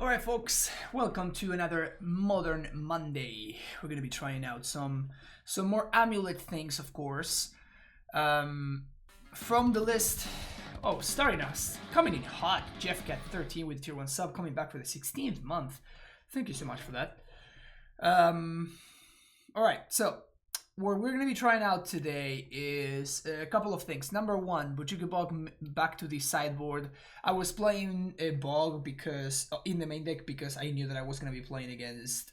Alright folks, welcome to another Modern Monday. We're gonna be trying out some more AmuLIT things, of course. From the list, starting us, coming in hot, JeffCat13 with tier 1 sub, coming back for the 16th month. Thank you so much for that. Alright, so what we're going to be trying out today is a couple of things. Number one, Bujuka Bog back to the sideboard. I was playing a Bog because in the main deck because I knew that I was going to be playing against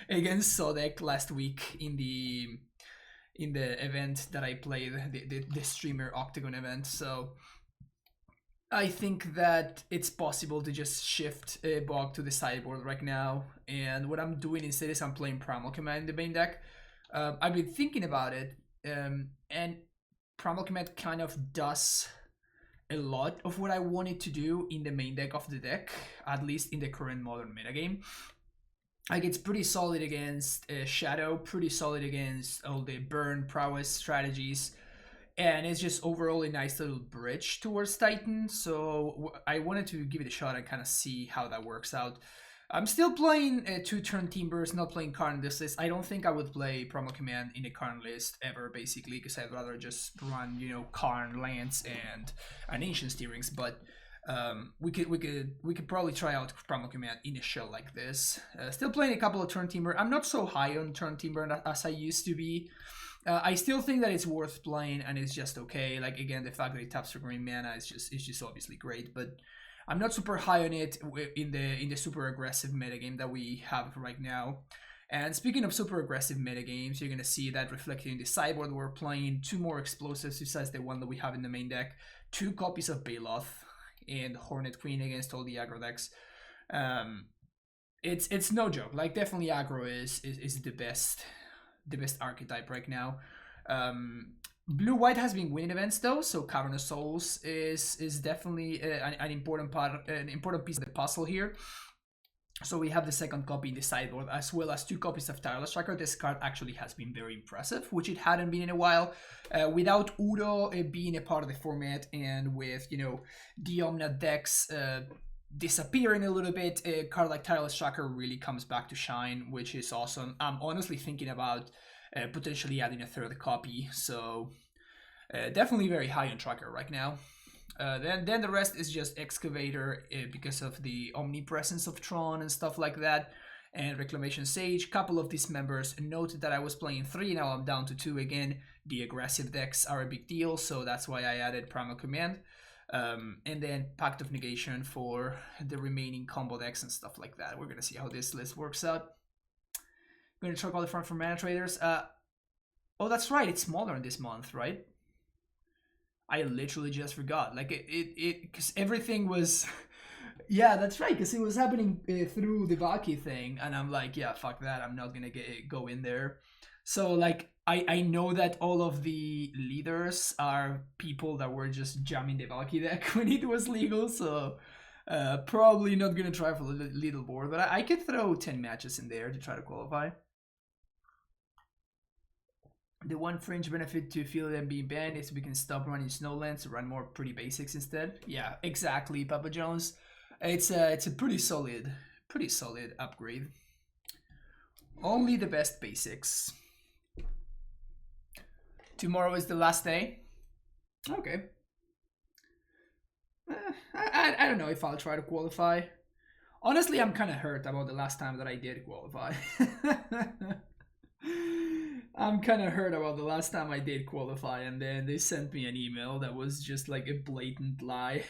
against Sodek last week in the event that I played, the streamer Octagon event. So I think that it's possible to just shift a Bog to the sideboard right now. And what I'm doing instead is I'm playing Primal Command in the main deck. I've been thinking about it, and Primal Command kind of does a lot of what I wanted to do in the main deck of the deck, at least in the current modern metagame. Like, it's pretty solid against Shadow, pretty solid against all the burn prowess strategies, and it's just overall a nice little bridge towards Titan, so I wanted to give it a shot and kind of see how that works out. I'm still playing 2-turn Timbers, not playing current list. I don't think I would play Primal Command in a current list ever, basically, because I'd rather just run, you know, Karn, Lance, and Ancient Steerings. But we could probably try out Primal Command in a shell like this. Still playing a couple of turn Timber. I'm not so high on turn Timber as I used to be. I still think that it's worth playing, and it's just okay. Like, again, the fact that it taps for green mana is just obviously great, but I'm not super high on it in the super aggressive metagame that we have right now. And speaking of super aggressive metagames, you're going to see that reflected in the sideboard. We're playing 2 more explosives besides the one that we have in the main deck. 2 copies of Baloth and Hornet Queen against all the aggro decks. It's no joke. Like, definitely aggro is the best archetype right now. Blue-white has been winning events though, so Cavern of Souls is definitely an important piece of the puzzle here. So we have the second copy in the sideboard, as well as 2 copies of Tireless Tracker. This card actually has been very impressive, which it hadn't been in a while. Without Udo being a part of the format, and with, you know, the Omnat decks disappearing a little bit, a card like Tireless Tracker really comes back to shine, which is awesome. I'm honestly thinking about potentially adding a 3rd copy, so definitely very high on Tracker right now. Then the rest is just Excavator because of the omnipresence of Tron and stuff like that, and Reclamation Sage. Couple of these members noted that I was playing 3, now I'm down to 2 again. The aggressive decks are a big deal, so that's why I added Primal Command. And then Pact of Negation for the remaining combo decks and stuff like that. We're gonna see how this list works out. I'm gonna check all the front for mana traders. Oh, that's right, it's Modern this month, right? I literally just forgot. Like, because everything was yeah, that's right, because it was happening through the Valky thing, and I'm like, yeah, fuck that, I'm not gonna go in there. So, like, I know that all of the leaders are people that were just jamming the Valky deck when it was legal, so probably not gonna try for the little board, but I could throw 10 matches in there to try to qualify. The one fringe benefit to feel them being banned is we can stop running Snowlands to run more pretty basics instead. Yeah, exactly, Papa Jones. It's a pretty solid upgrade. Only the best basics. Tomorrow is the last day. Okay. I don't know if I'll try to qualify. Honestly, I'm kind of hurt about the last time that I did qualify. I'm kind of hurt about the last time I did qualify, and then they sent me an email that was just like a blatant lie.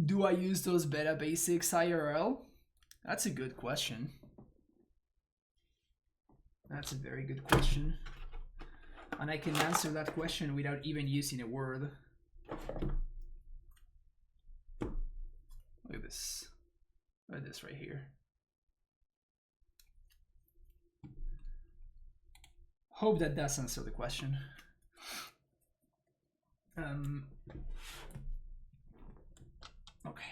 Do I use those beta basics IRL? That's a good question. That's a very good question. And I can answer that question without even using a word. Look at this. Look at this right here. Hope that does answer the question. Okay.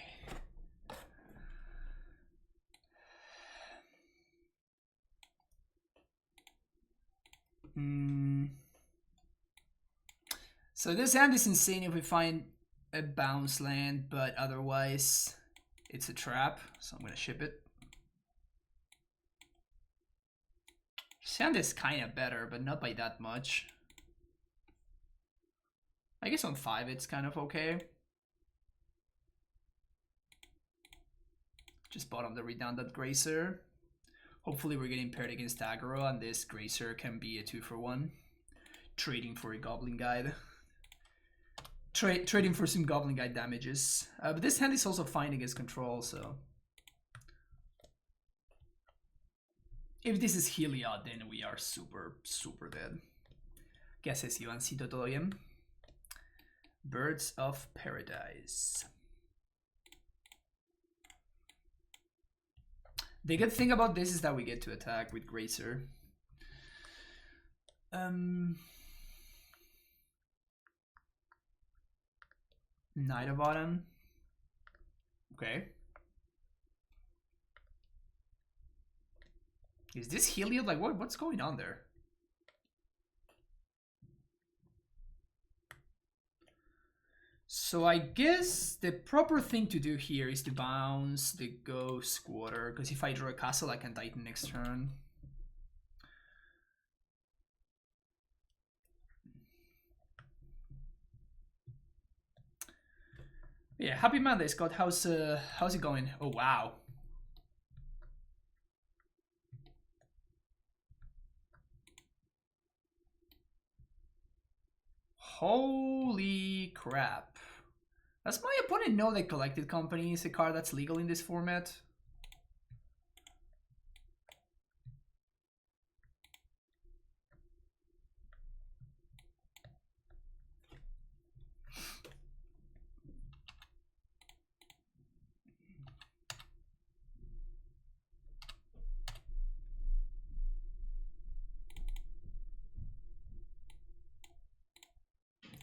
So this hand is insane if we find a bounce land, but otherwise it's a trap, so I'm gonna ship it. Sand is kind of better, but not by that much. I guess on 5 it's kind of okay. Just bottom the redundant Gracer. Hopefully we're getting paired against aggro, and this Gracer can be a 2-for-1. Trading for a Goblin Guide. Trading for some Goblin Guide damages. But this hand is also fine against control, so... If this is Heliod, then we are super, super dead. ¿Qué haces, Ivancito? ¿Todo bien? Birds of Paradise. The good thing about this is that we get to attack with Gracer. Knight of Autumn. Okay. Is this Heliod? Like, what's going on there? So I guess the proper thing to do here is to bounce the Ghost Squatter, because if I draw a castle, I can Titan next turn. Yeah, happy Monday, Scott. How's it going? Oh wow. Holy crap. Does my opponent know that Collected Company is a card that's legal in this format?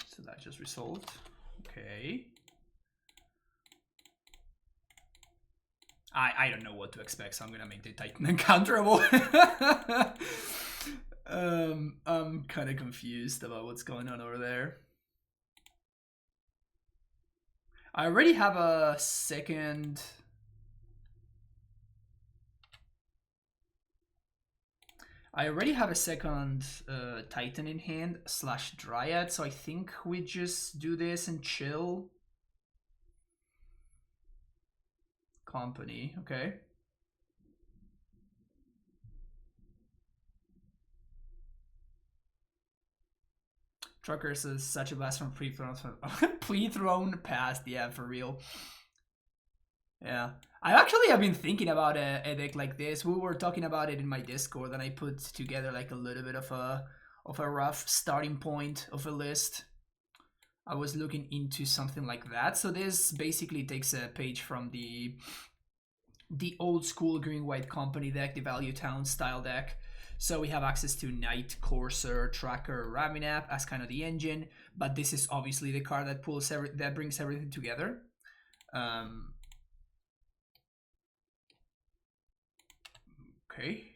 So that just resolved. Okay. I don't know what to expect, so I'm gonna make the Titan uncounterable. I'm kind of confused about what's going on over there. I already have a second. Titan in hand / Dryad, so I think we just do this and chill. Company, okay. Truckers is such a blast from pre-throne past, yeah, for real. Yeah, I actually have been thinking about a deck like this. We were talking about it in my Discord, and I put together like a little bit of a rough starting point of a list. I was looking into something like that. So this basically takes a page from the old school Green-White Company deck, the Value Town style deck. So we have access to Knight, Courser, Tracker, Raminap as kind of the engine, but this is obviously the card that pulls that brings everything together. Okay.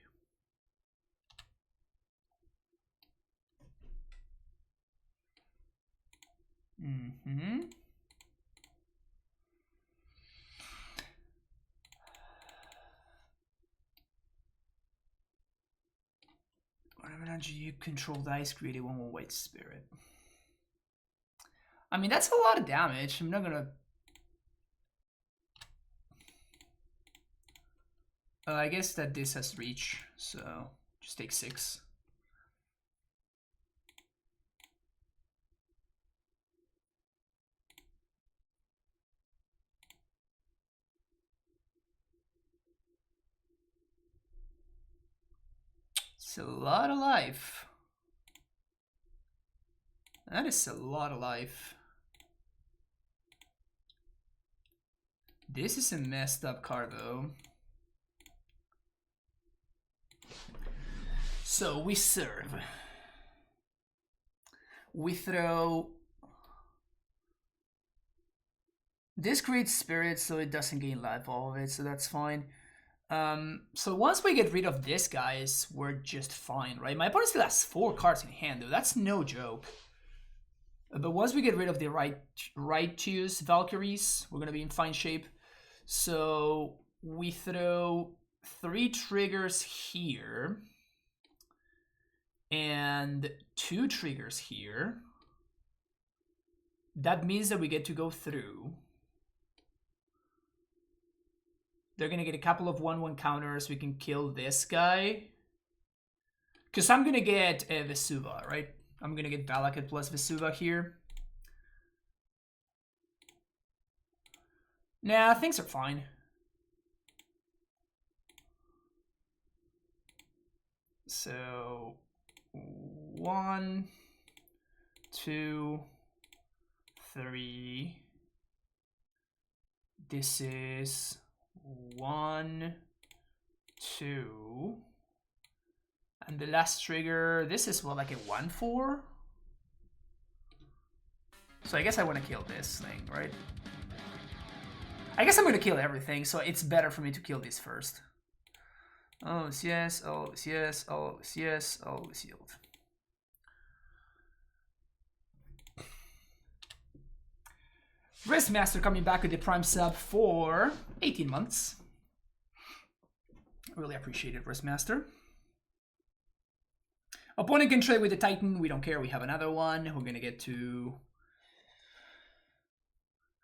Whenever energy you control dice, create a 1/1 white spirit. I mean, that's a lot of damage. I'm not gonna. I guess that this has reach, so just take 6. It's a lot of life. That is a lot of life. This is a messed up card though. So we serve. We throw. This creates spirits, so it doesn't gain life all of it, so that's fine. So once we get rid of this, guys, we're just fine, right? My opponent still has 4 cards in hand, though. That's no joke. But once we get rid of the righteous Valkyries, we're gonna be in fine shape. So we throw 3 triggers here and 2 triggers here. That means that we get to go through. They're gonna get a couple of 1/1 counters. We can kill this guy. Because I'm gonna get Vesuva, right? I'm gonna get Valaket plus Vesuva here. Nah, things are fine. So 1, 2, 3. This is 1, 2. And the last trigger, this is what, like a 1/4? So I guess I want to kill this thing, right? I guess I'm going to kill everything, so it's better for me to kill this first. Oh, yes, oh, yes, oh, yes, oh, sealed. Wristmaster coming back with the Prime sub for 18 months. Really appreciate it, Wristmaster. Opponent can trade with the Titan. We don't care. We have another one. We're going to get to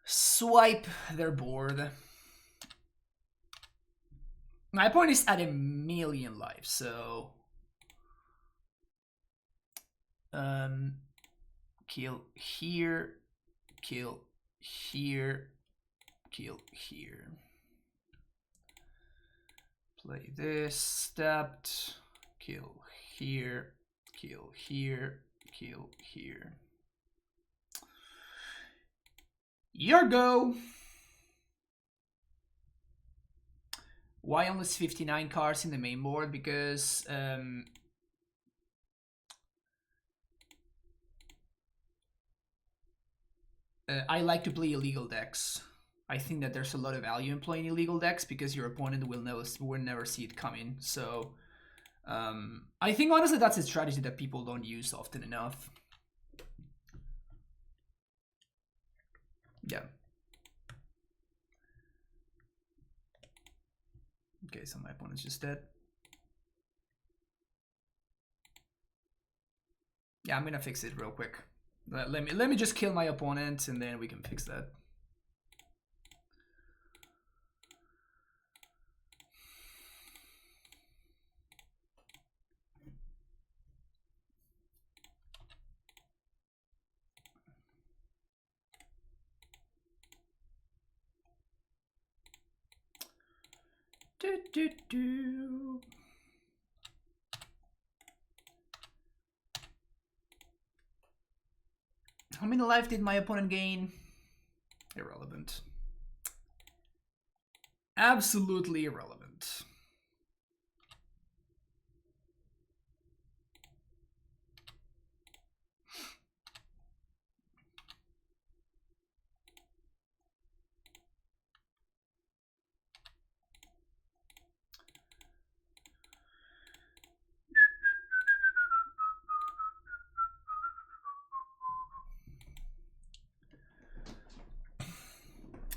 swipe their board. My opponent is at 1,000,000 lives, so kill here, kill here, kill here. Play this, stepped, kill here, kill here, kill here. Your go. Why only 59 cards in the main board? Because I like to play illegal decks. I think that there's a lot of value in playing illegal decks because your opponent will never see it coming. So I think honestly that's a strategy that people don't use often enough. Yeah. Okay, so my opponent's just dead. Yeah, I'm gonna fix it real quick. Let me just kill my opponent and then we can fix that. How many life did my opponent gain? Irrelevant. Absolutely irrelevant.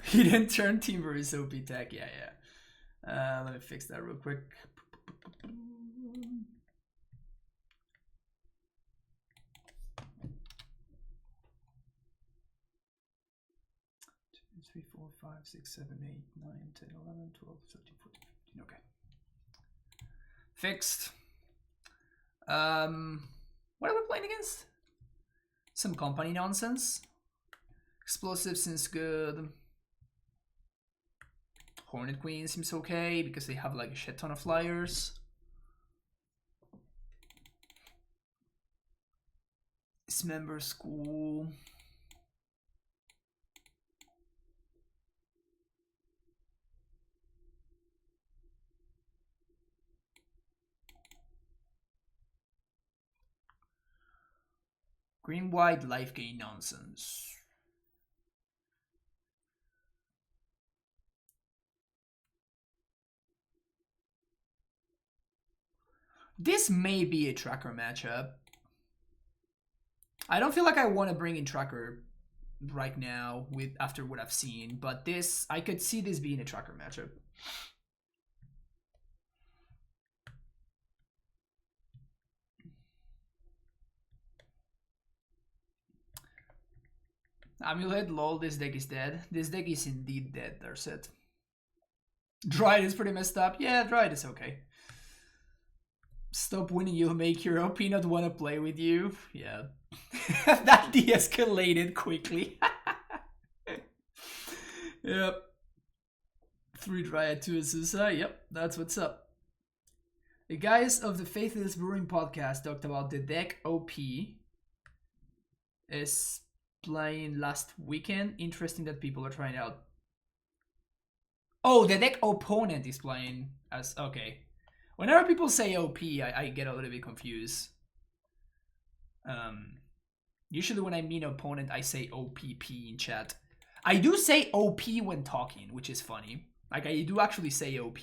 He didn't turn Timber is OP tech. Yeah, yeah. Let me fix that real quick. 3, 4, 5, 6, 7, 8, 9, 10, 11, 12, 13, 14, 15. Okay. Fixed. What are we playing against? Some company nonsense. Explosive seems good. Hornet Queen seems okay because they have like a shit ton of flyers. Dismember School. Green-white Lifegain nonsense. This may be a tracker matchup. I don't feel like I want to bring in Tracker right now with after what I've seen, but this I could see this being a Tracker matchup. AmuLIT, lol, this deck is dead. This deck is indeed dead, there's it. Dredge is pretty messed up. Yeah, Dredge is okay. Stop winning, you'll make your OP not want to play with you. Yeah. That de-escalated quickly. Yep. 3 Dryad, 2 Azusa. Yep, that's what's up. The guys of the Faithless Brewing podcast talked about the deck OP is playing last weekend. Interesting that people are trying out. Oh, the deck opponent is playing as... Okay. Whenever people say OP, I get a little bit confused. Usually when I mean opponent, I say OPP in chat. I do say OP when talking, which is funny. Like, I do actually say OP.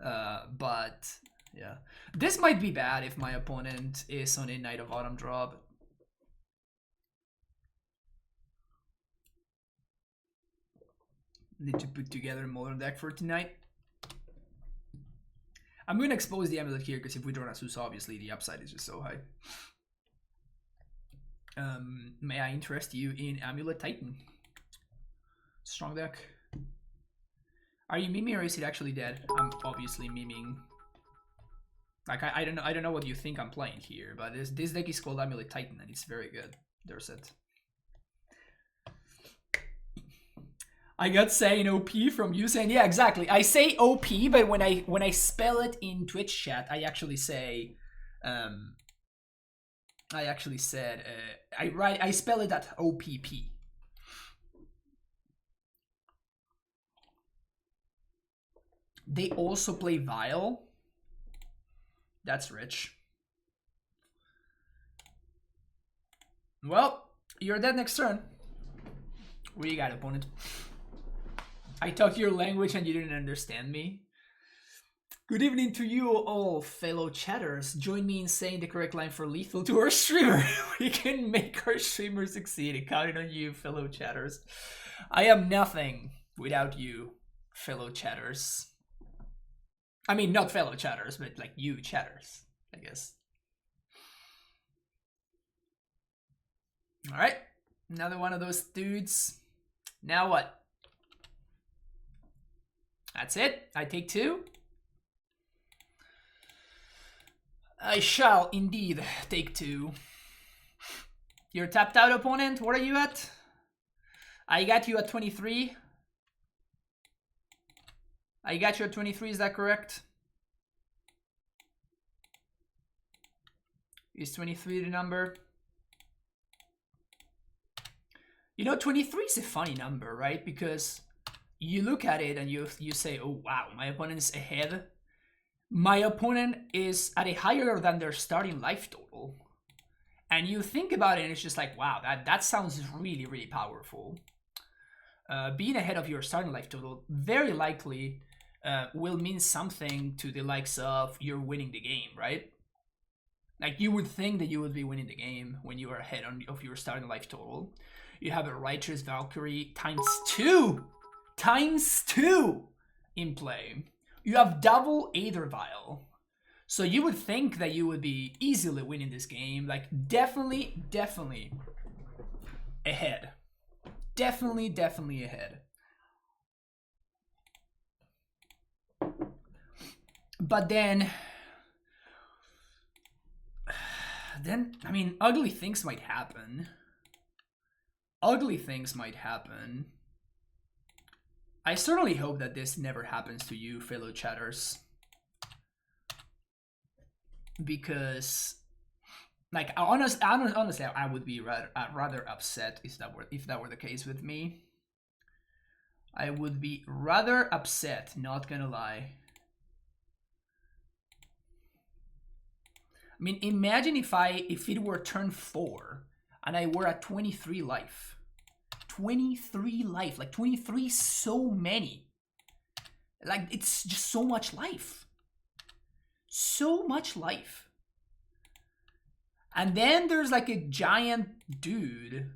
But, yeah. This might be bad if my opponent is on a Night of Autumn drop. Need to put together a modern deck for tonight. I'm going to expose the AmuLIT here because if we draw Azusa, obviously the upside is just so high. May I interest you in AmuLIT Titan? Strong deck. Are you memeing or is it actually dead? I'm obviously memeing. Like I don't know what you think I'm playing here, but this deck is called AmuLIT Titan and it's very good. There's it. I got saying OP from you saying, yeah, exactly. I say OP, but when I spell it in Twitch chat, I actually say, I spell it at OPP. They also play Vile. That's rich. Well, you're dead next turn. What do you got, opponent? I talk your language and you didn't understand me. Good evening to you all, fellow chatters. Join me in saying the correct line for lethal to our streamer. We can make our streamer succeed. Counting on you, fellow chatters. I am nothing without you, fellow chatters. I mean, not fellow chatters, but like you chatters, I guess. All right, another one of those dudes. Now what? That's it. I take 2. I shall indeed take 2. You're tapped out, opponent. What are you at? I got you at 23. I got you at 23. Is that correct? Is 23 the number? You know, 23 is a funny number, right? Because you look at it and you say, oh wow, my opponent is ahead. My opponent is at a higher than their starting life total. And you think about it and it's just like, wow, that sounds really, really powerful. Being ahead of your starting life total very likely will mean something to the likes of you're winning the game, right? Like you would think that you would be winning the game when you are ahead of your starting life total. You have a Righteous Valkyrie ×2. ×2 in play. You have double Aether Vial. So you would think that you would be easily winning this game. Like definitely ahead. Definitely ahead. But then, I mean, ugly things might happen. Ugly things might happen. I certainly hope that this never happens to you, fellow chatters. Because, like, honestly, I would be rather upset if that were the case with me. I would be rather upset, not gonna lie. I mean, imagine if it were turn 4 and I were at 23 life. 23 life, like 23 so many. Like it's just so much life. So much life. And then there's like a giant dude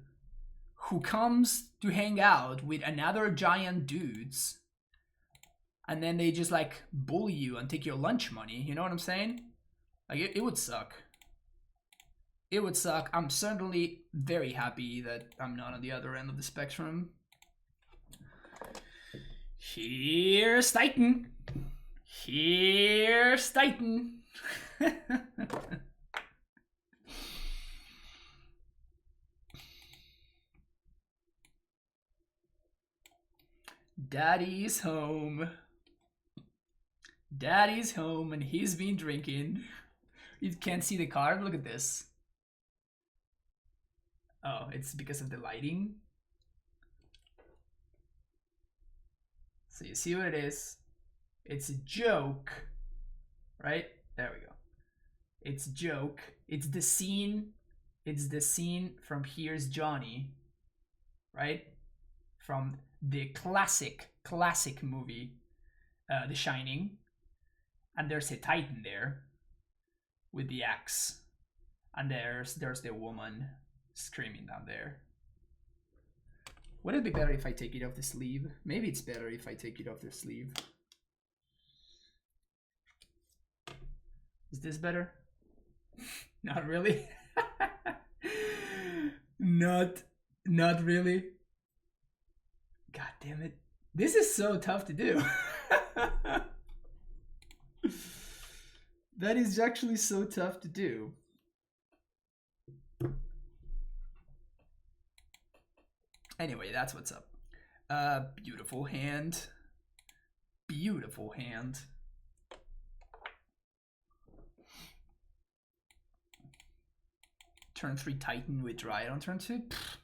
who comes to hang out with another giant dudes. And then they just like bully you and take your lunch money. You know what I'm saying? Like it would suck. It would suck. I'm certainly very happy that I'm not on the other end of the spectrum. Here's Titan. Here's Titan. Daddy's home. Daddy's home and he's been drinking. You can't see the card. Look at this. Oh, it's because of the lighting. So you see what it is. It's a joke, right? There we go. It's a joke. It's the scene. It's the scene from Here's Johnny, right? From the classic movie, The Shining. And there's a Titan there with the axe. And there's the woman screaming down there. Would it be better if I take it off the sleeve? Maybe it's better if I take it off the sleeve. Is this better? Not really. Not really. God damn it. This is so tough to do. That is actually so tough to do. Anyway, that's what's up. Beautiful hand. Beautiful hand. Turn 3 Titan with Dryad on turn 2. Pfft.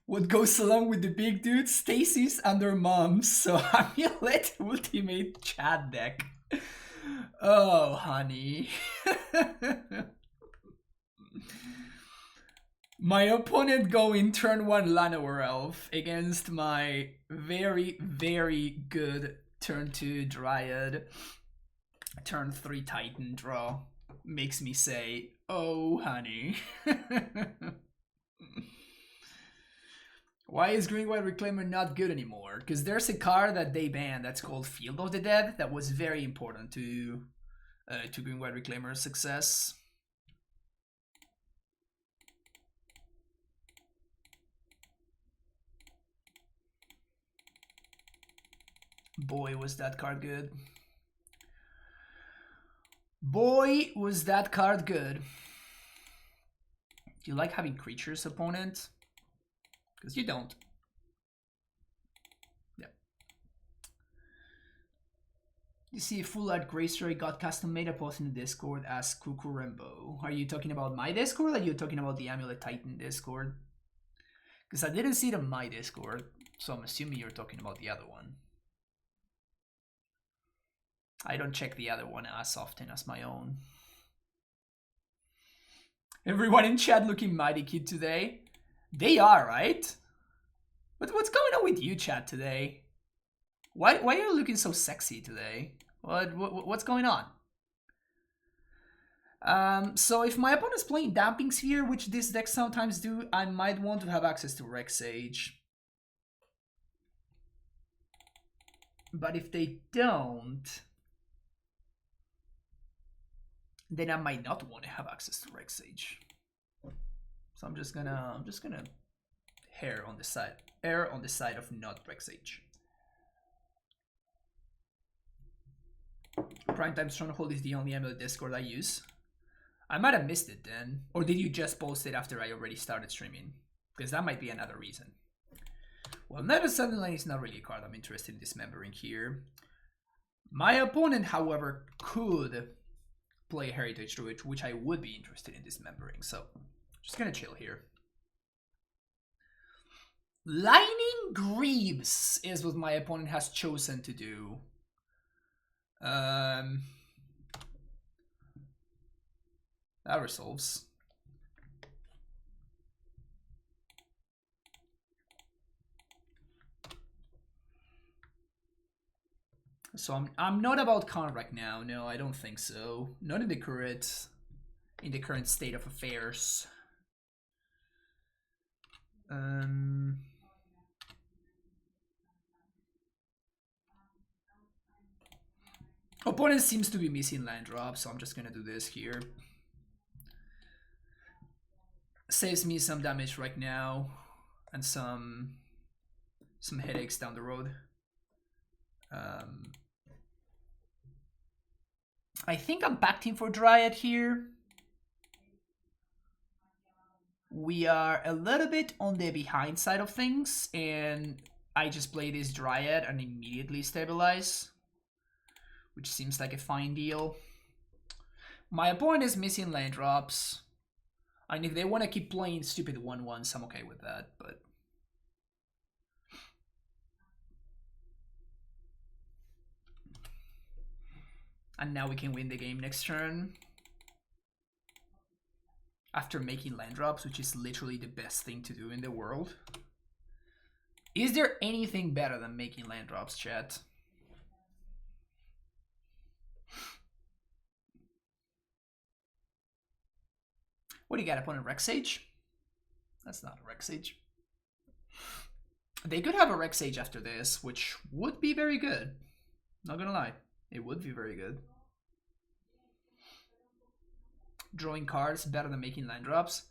What goes along with the big dudes? Stacy's and their moms. So AmuLIT Ultimate Chat deck. Oh, honey. My opponent going turn 1 Llanowar Elf against my very, very good turn 2 Dryad. Turn 3 Titan draw. Makes me say, oh, honey. Why is Green-White Reclaimer not good anymore? Because there's a card that they banned that's called Field of the Dead that was very important to Green-White Reclaimer's success. Boy, was that card good. Boy, was that card good. Do you like having creatures, opponent? Because you don't. Yeah. You see, Full Art Greystory got custom made a post in the Discord as Kukurembo. Are you talking about my Discord or are you talking about the AmuLIT Titan Discord? Because I didn't see it on my Discord, so I'm assuming you're talking about the other one. I don't check the other one as often as my own. Everyone in chat looking mighty cute today. They are, right? What's going on with you, chat, today? Why are you looking so sexy today? What's going on? So if my opponent's playing Damping Sphere, which this deck sometimes do, I might want to have access to Rex Sage. But if they don't, then I might not want to have access to Rex Sage. So I'm just gonna err on the side of not Rex Sage. Primetime Stronghold is the only AmuLIT Discord I use. I might have missed it then. Or did you just post it after I already started streaming? Because that might be another reason. Well, Nether Sunderland is not really a card I'm interested in dismembering here. My opponent, however, could play Heritage Druid, which I would be interested in dismembering. So, just gonna chill here. Lightning Greaves is what my opponent has chosen to do. That resolves. So I'm not about con right now. No, I don't think so. Not in the current state of affairs. Opponent seems to be missing land drop, so I'm just gonna do this here. Saves me some damage right now and some headaches down the road. I think I'm backing for Dryad here. We are a little bit on the behind side of things, and I just play this Dryad and immediately stabilize, which seems like a fine deal. My opponent is missing land drops, and if they want to keep playing stupid 1-1s, I'm okay with that, but... And now we can win the game next turn. After making land drops, which is literally the best thing to do in the world. Is there anything better than making land drops, chat? What do you got, opponent? Rex Sage? That's not a Rex Sage. They could have a Rex Sage after this, which would be very good. Not gonna lie. It would be very good. Drawing cards better than making land drops?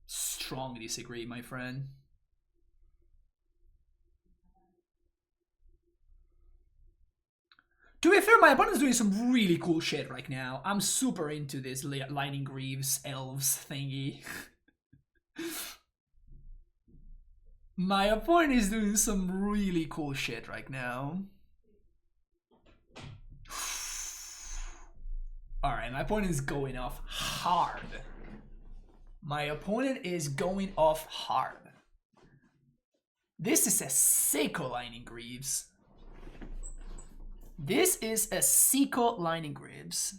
Strongly disagree, my friend. To be fair, my opponent's doing some really cool shit right now. I'm super into this Lightning Greaves Elves thingy. My opponent is doing some really cool shit right now. Alright, my opponent is going off hard. My opponent is going off hard. This is a Seiko Lightning Greaves. This is a Seiko Lightning Greaves.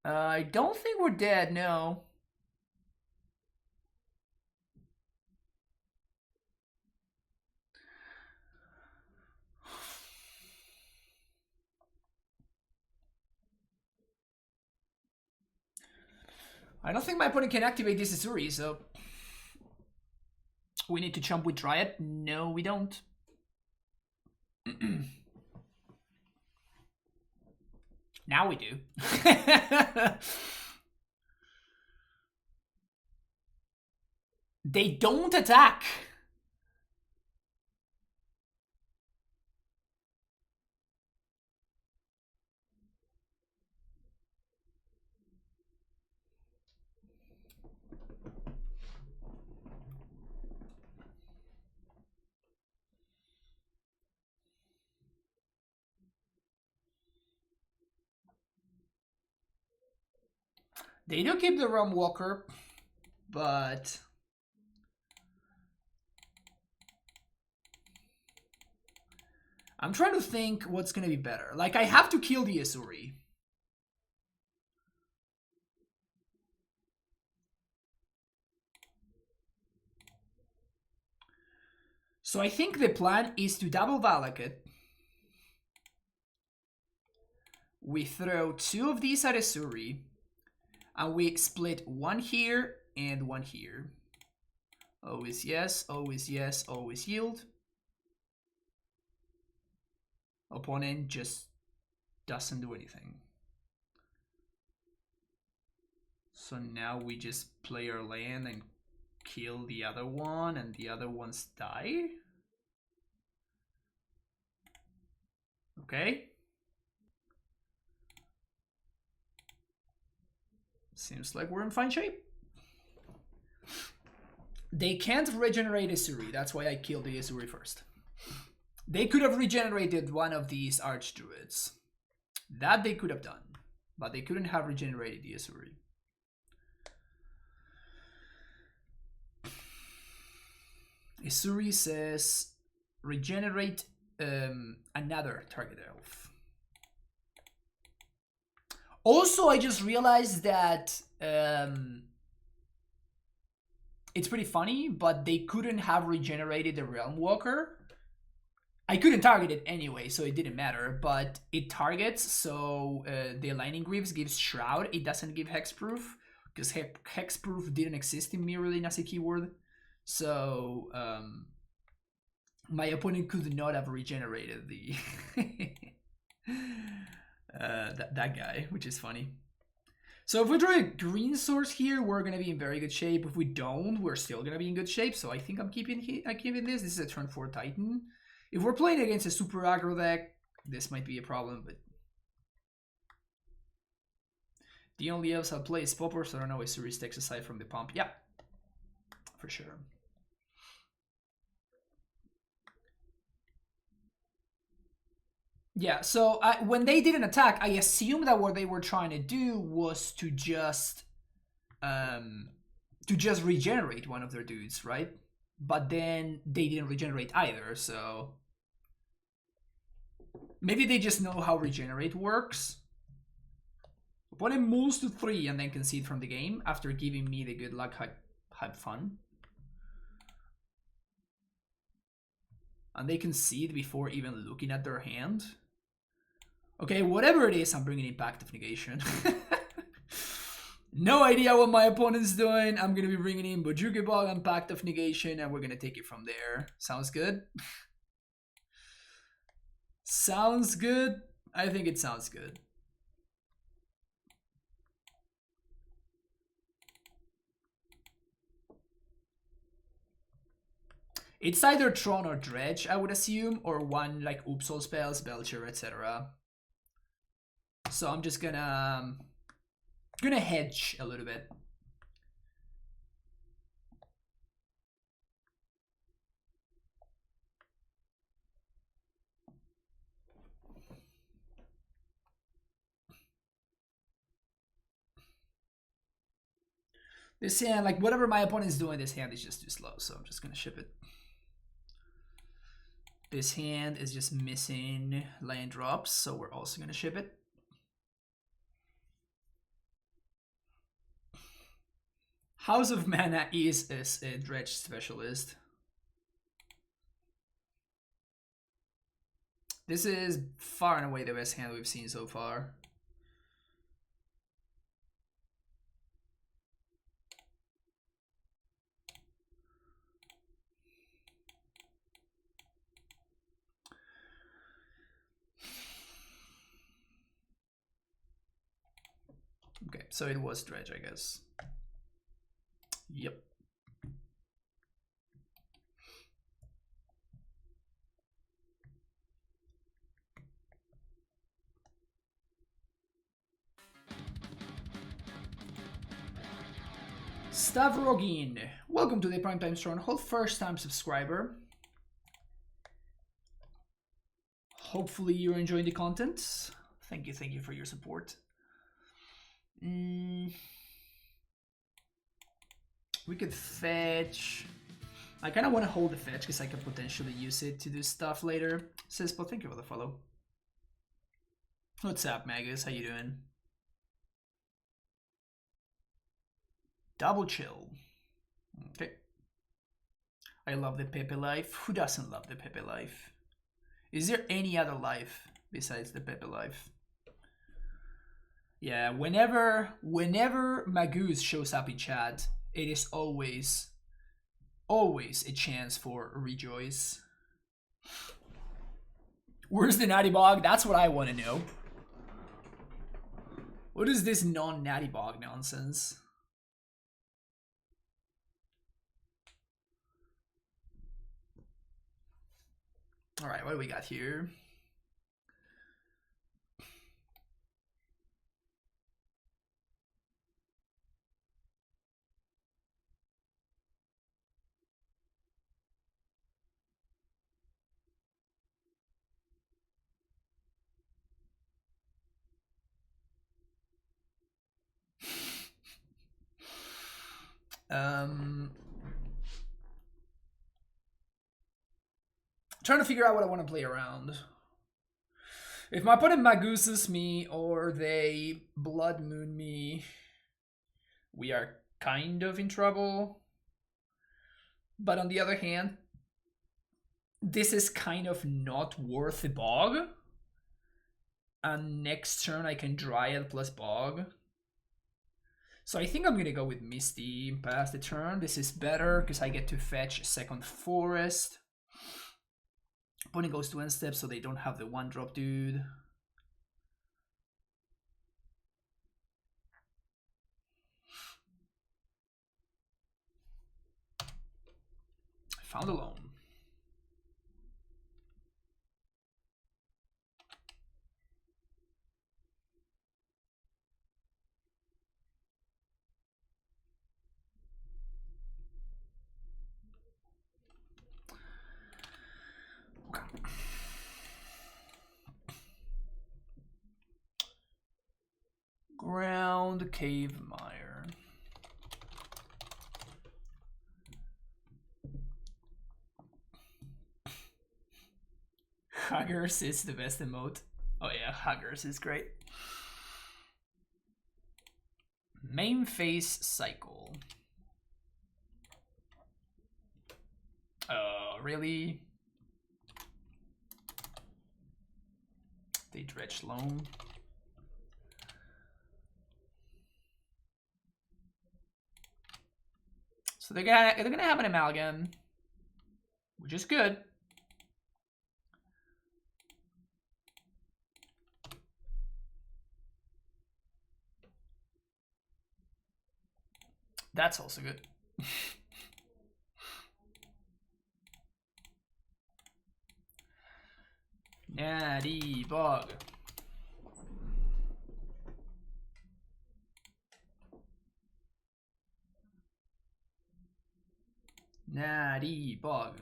I don't think we're dead, no. I don't think my opponent can activate this Azuri, so... We need to chump with Dryad? No, we don't. Now we do. They don't attack! They do keep the Realm Walker, but... I'm trying to think what's gonna be better. Like, I have to kill the Azuri. So I think the plan is to double Valakut. We throw 2 of these at Azuri. And we split 1 here and 1 here. Always yes, always yes, always yield. Opponent just doesn't do anything. So now we just play our land and kill the other one, and the other ones die. Okay. Seems like we're in fine shape. They can't regenerate Azuri, that's why I killed the Azuri first. They could have regenerated one of these Archdruids. That they could have done, but they couldn't have regenerated the Azuri. Azuri says regenerate another target elf. Also, I just realized that it's pretty funny, but they couldn't have regenerated the Realm Walker I couldn't target it anyway, so it didn't matter, but it targets, so the Lightning Greaves gives Shroud, it doesn't give Hexproof, because Hexproof didn't exist in Mirrodin as a keyword, so my opponent could not have regenerated the that guy, which is funny. So if we draw a green source here, we're going to be in very good shape. If we don't, we're still going to be in good shape, so I think I'm keeping this. This is a turn 4 Titan. If we're playing against a super aggro deck, this might be a problem, but the only elves I'll play is Popper, so I don't know if Series takes aside from the pump. Yeah, for sure. Yeah, so when they did an attack, I assumed that what they were trying to do was to just regenerate one of their dudes, right? But then they didn't regenerate either, so maybe they just know how regenerate works. Opponent moves to 3 and then concede from the game after giving me the good luck hype fun. And they concede before even looking at their hand. Okay, whatever it is, I'm bringing in Pact of Negation. No idea what my opponent's doing. I'm going to be bringing in Bojuki Bog and Pact of Negation, and we're going to take it from there. Sounds good? Sounds good? I think it sounds good. It's either Tron or Dredge, I would assume, or one like Upsol spells, Belcher, etc. So I'm just gonna hedge a little bit. This hand, like whatever my opponent is doing, this hand is just too slow, so I'm just gonna ship it. This hand is just missing land drops, so we're also gonna ship it. House of Mana is a Dredge specialist. This is far and away the best hand we've seen so far. Okay, so it was Dredge, I guess. Yep. Stavrogin, welcome to the Primetime Stronghold, first time subscriber. Hopefully you're enjoying the content. Thank you for your support. We could fetch. I kind of want to hold the fetch because I could potentially use it to do stuff later. Sispo, thank you for the follow. What's up, Magus? How you doing? Double chill. Okay. I love the Pepe life. Who doesn't love the Pepe life? Is there any other life besides the Pepe life? Yeah, whenever Magus shows up in chat, it is always a chance for rejoice. Where's the Natty Bog? That's what I want to know. What is this non-Natty Bog nonsense? All right, what do we got here? Trying to figure out what I want to play around. If my opponent Maguses me or they Blood Moon me, we are kind of in trouble. But on the other hand, this is kind of not worth the bog. And next turn I can Dryad plus bog. So I think I'm gonna go with Misty past the turn. This is better because I get to fetch a second forest. Opponent goes to end step, so they don't have the 1-drop dude. Found alone. Okay. Ground Cave Mire. Huggers is the best emote. Oh yeah, Huggers is great. Main phase cycle. Really? They Dredge loam. So they're gonna have an amalgam, which is good. That's also good. Natty bog. Natty bog.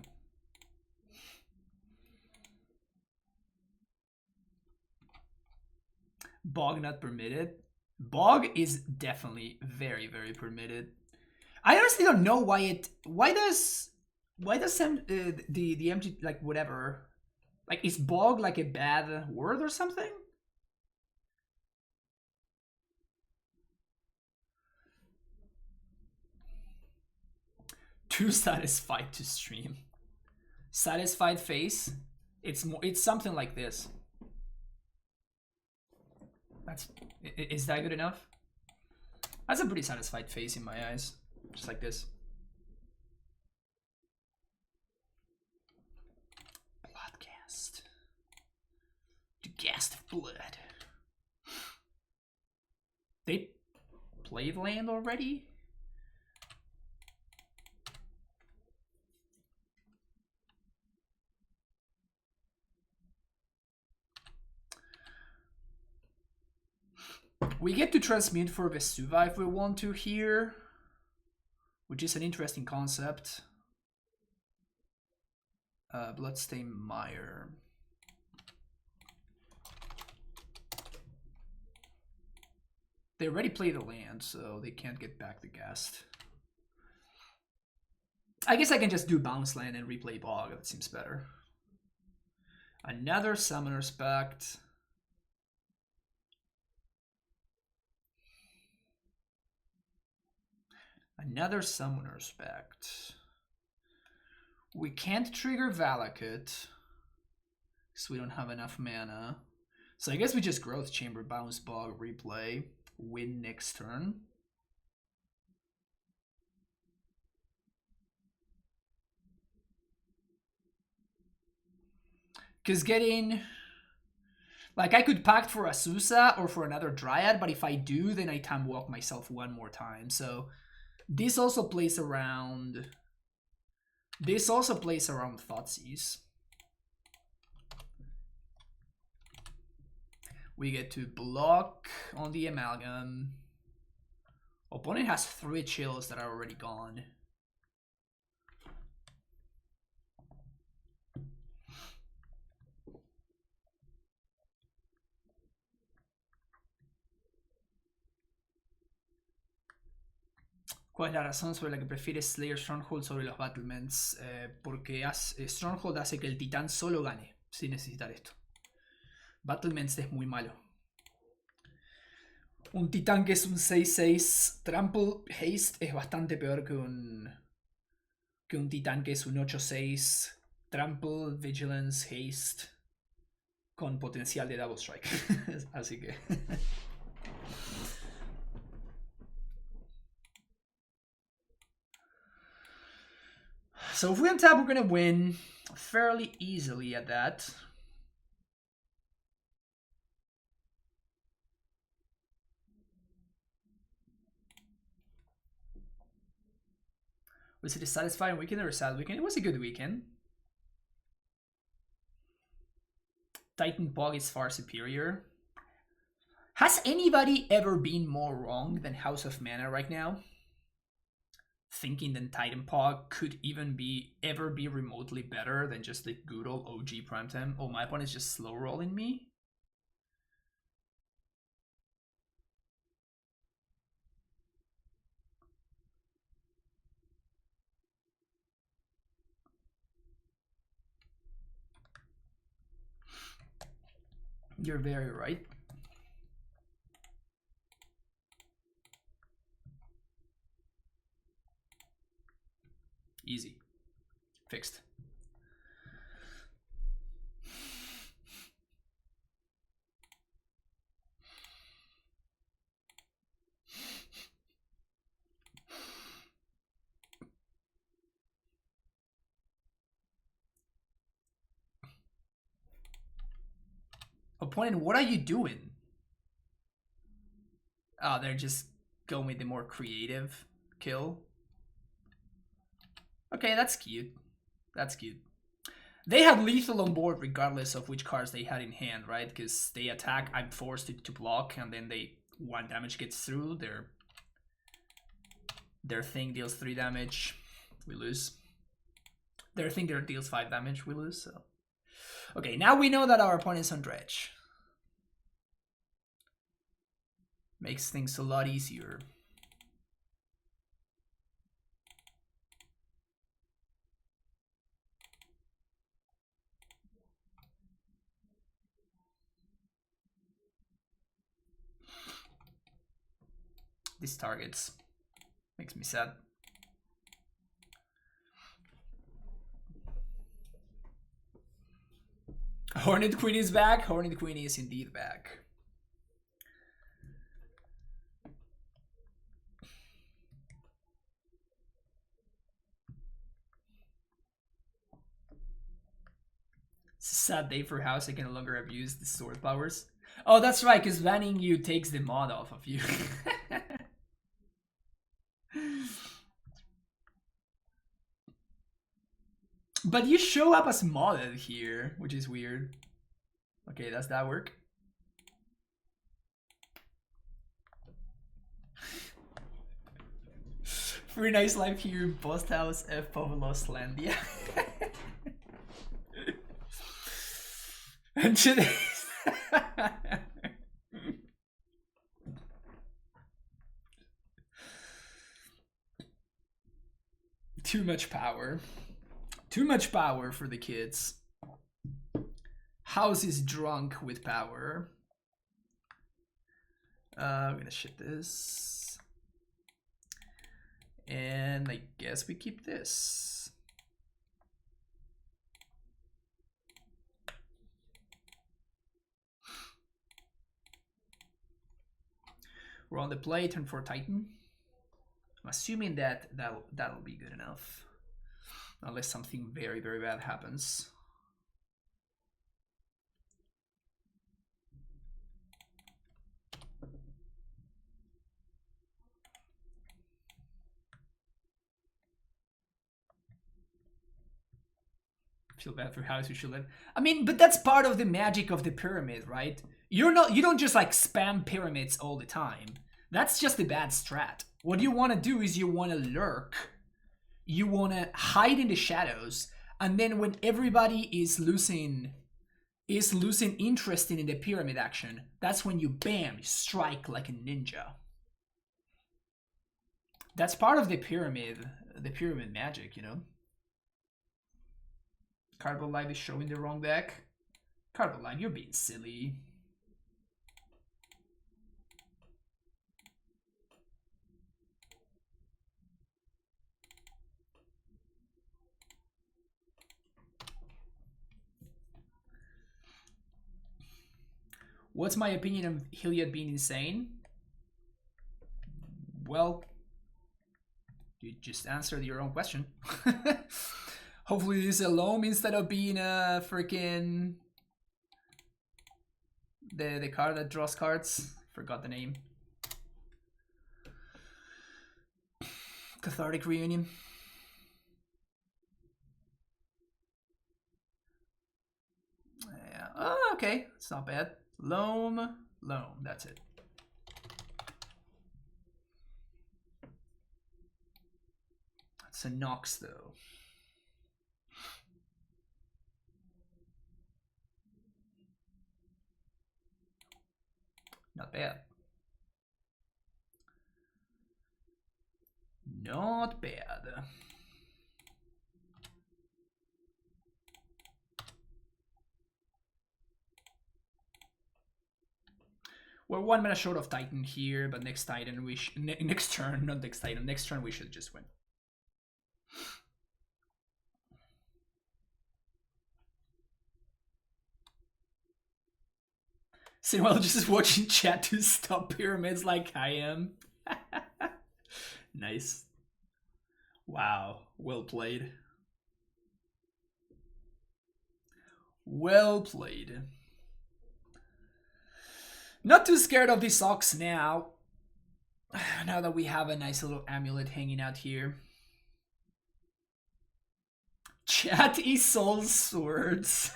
Bog not permitted. Bog is definitely very, very permitted. I honestly don't know why it. Why does the empty, like, whatever, like, is bog like a bad word or something? Too satisfied to stream. Satisfied face. It's something like this. Is that good enough? That's a pretty satisfied face in my eyes. Just like this. Bloodcast. The ghast of blood. They played land already? We get to transmute for Vesuva if we want to here, which is an interesting concept. Bloodstain Mire. They already played a land, so they can't get back the ghast. I guess I can just do bounce land and replay bog. That seems better. Another Summoner's Pact. Another Summoner's Pact. We can't trigger Valakut because we don't have enough mana. So I guess we just Growth Chamber, bounce bog, replay, win next turn. Because getting... like, I could pact for Azusa or for another Dryad, but if I do, then I time walk myself one more time. So this also plays around... this also plays around Thoughtseize. We get to block on the amalgam. Opponent has 3 chills that are already gone. ¿Cuál es la razón sobre la que prefieres Slayer Stronghold sobre los Battlements? Porque Stronghold hace que el titán solo gane sin necesitar esto. Battlements es muy malo. Un titán que es un 6-6 Trample Haste es bastante peor que un titán que es un 8-6 Trample, Vigilance, Haste, con potencial de Double Strike. Así que... So if we untap, we're gonna win fairly easily at that. Was it a satisfying weekend or a sad weekend? It was a good weekend. Titan Pog is far superior. Has anybody ever been more wrong than House of Mana right now? Thinking that Titan Pog could even ever be remotely better than just the good old OG Primetime. Oh, my opponent is just slow rolling me. You're very right. Easy. Fixed. Opponent, what are you doing? Oh, they're just going with the more creative kill. Okay, that's cute. That's cute. They had lethal on board regardless of which cards they had in hand, right? Because they attack, I'm forced to block, and then they 1 damage gets through. Their thing deals 3 damage, we lose. Their thing there deals 5 damage, we lose. So, okay, now we know that our opponent's on Dredge. Makes things a lot easier. These targets makes me sad. Hornet Queen is back. Hornet Queen is indeed back. It's a sad day for House. I can no longer abuse the sword powers. Oh, that's right, because banning you takes the mod off of you. But you show up as modded here, which is weird. Okay, does that work? Free nice life here, Post House, F Lost Land. Yeah. And today's too much power. Too much power for the kids. House is drunk with power. I'm gonna ship this. And I guess we keep this. We're on the play, turn 4 Titan. I'm assuming that that'll be good enough. Unless something very, very bad happens. Feel bad for House, you should let. I mean, but that's part of the magic of the pyramid, right? You don't just like spam pyramids all the time. That's just a bad strat. What you want to do is you want to lurk. You want to hide in the shadows, and then when everybody is losing interest in the pyramid action, that's when you bam, strike like a ninja. That's part of the pyramid magic, you know. Cardboard Light is showing the wrong deck. Cardboard Light, you're being silly. What's my opinion of Hilliard being insane? Well, you just answered your own question. Hopefully this is a loam instead of being a freaking the card that draws cards. Forgot the name. Cathartic Reunion. Yeah. Oh, okay. It's not bad. Loam. That's it. It's a Nox though. Not bad. Not bad. We're 1 mana short of Titan here, but next Titan we next turn, not next Titan, next turn we should just win. Meanwhile, just watching chat to stop pyramids like I am. Nice. Wow, well played. Well played. Not too scared of these Ox now. Now that we have a nice little amulet hanging out here. Chat is soul swords.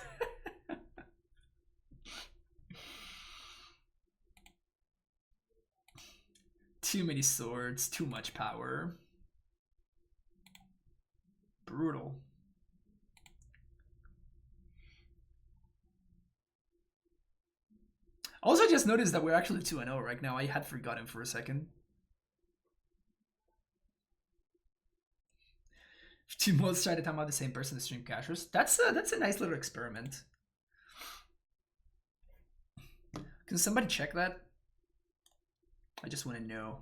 Too many swords, too much power. Brutal. Also, just noticed that we're actually 2-0 right now. I had forgotten for a second. If 2 mods try to time out the same person to stream cashers, that's a nice little experiment. Can somebody check that? I just want to know.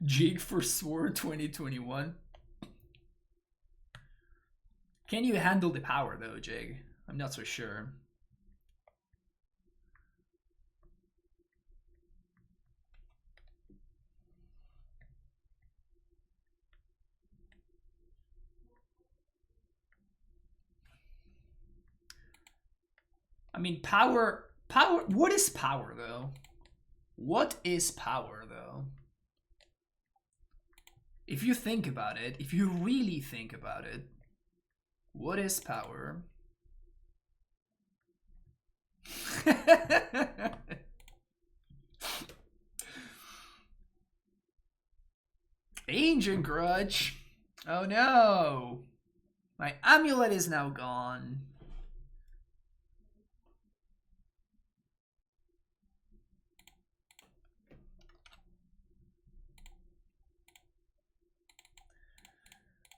Jig for Sword 2021. Can you handle the power though, Jig? I'm not so sure. I mean, power, what is power though? What is power though? If you think about it, if you really think about it, what is power? Ancient Grudge. Oh no. My amulet is now gone.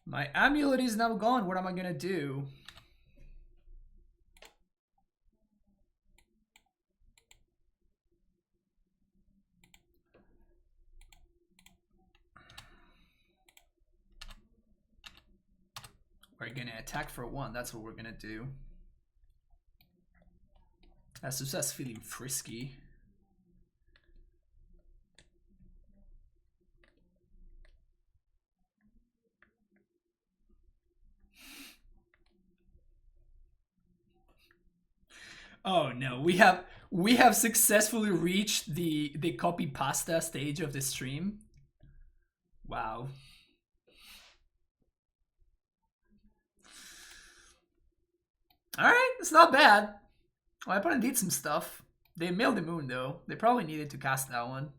My amulet is now gone. What am I gonna do? We're gonna attack for 1. That's what we're gonna do. That's just us feeling frisky. Oh no, we have successfully reached the copy pasta stage of the stream. Wow. Alright, it's not bad. My opponent did some stuff. They milled the moon though. They probably needed to cast that one.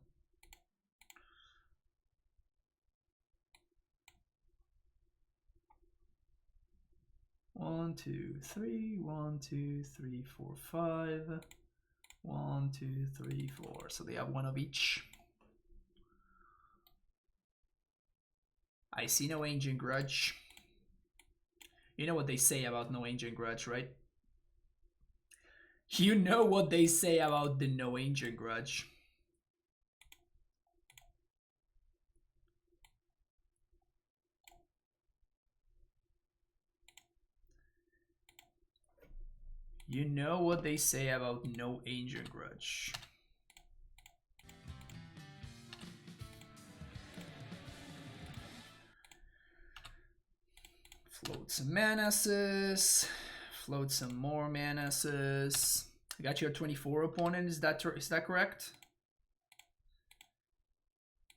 One, two, three, 1, 2, 3, 4, 5. 1, 2, 3, 4. So they have 1 of each. I see no Ancient Grudge. You know what they say about no Ancient Grudge, right? You know what they say about the no Ancient Grudge. You know what they say about no ancient grudge. Float some Manasses. Float some more Manasses. I got your 24 opponent. Is that correct?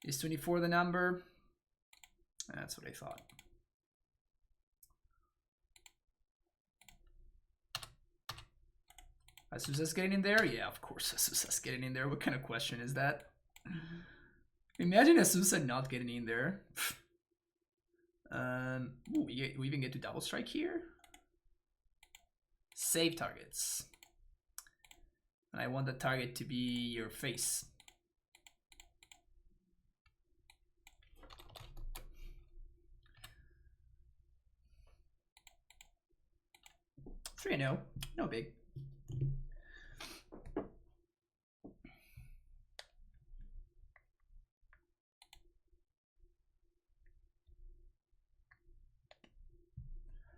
Is 24 the number? That's what I thought. Azusa's getting in there? Yeah, of course Azusa's getting in there. What kind of question is that? Imagine Azusa not getting in there. Ooh, we even get to double strike here. Save targets. And I want the target to be your face. Three, no big.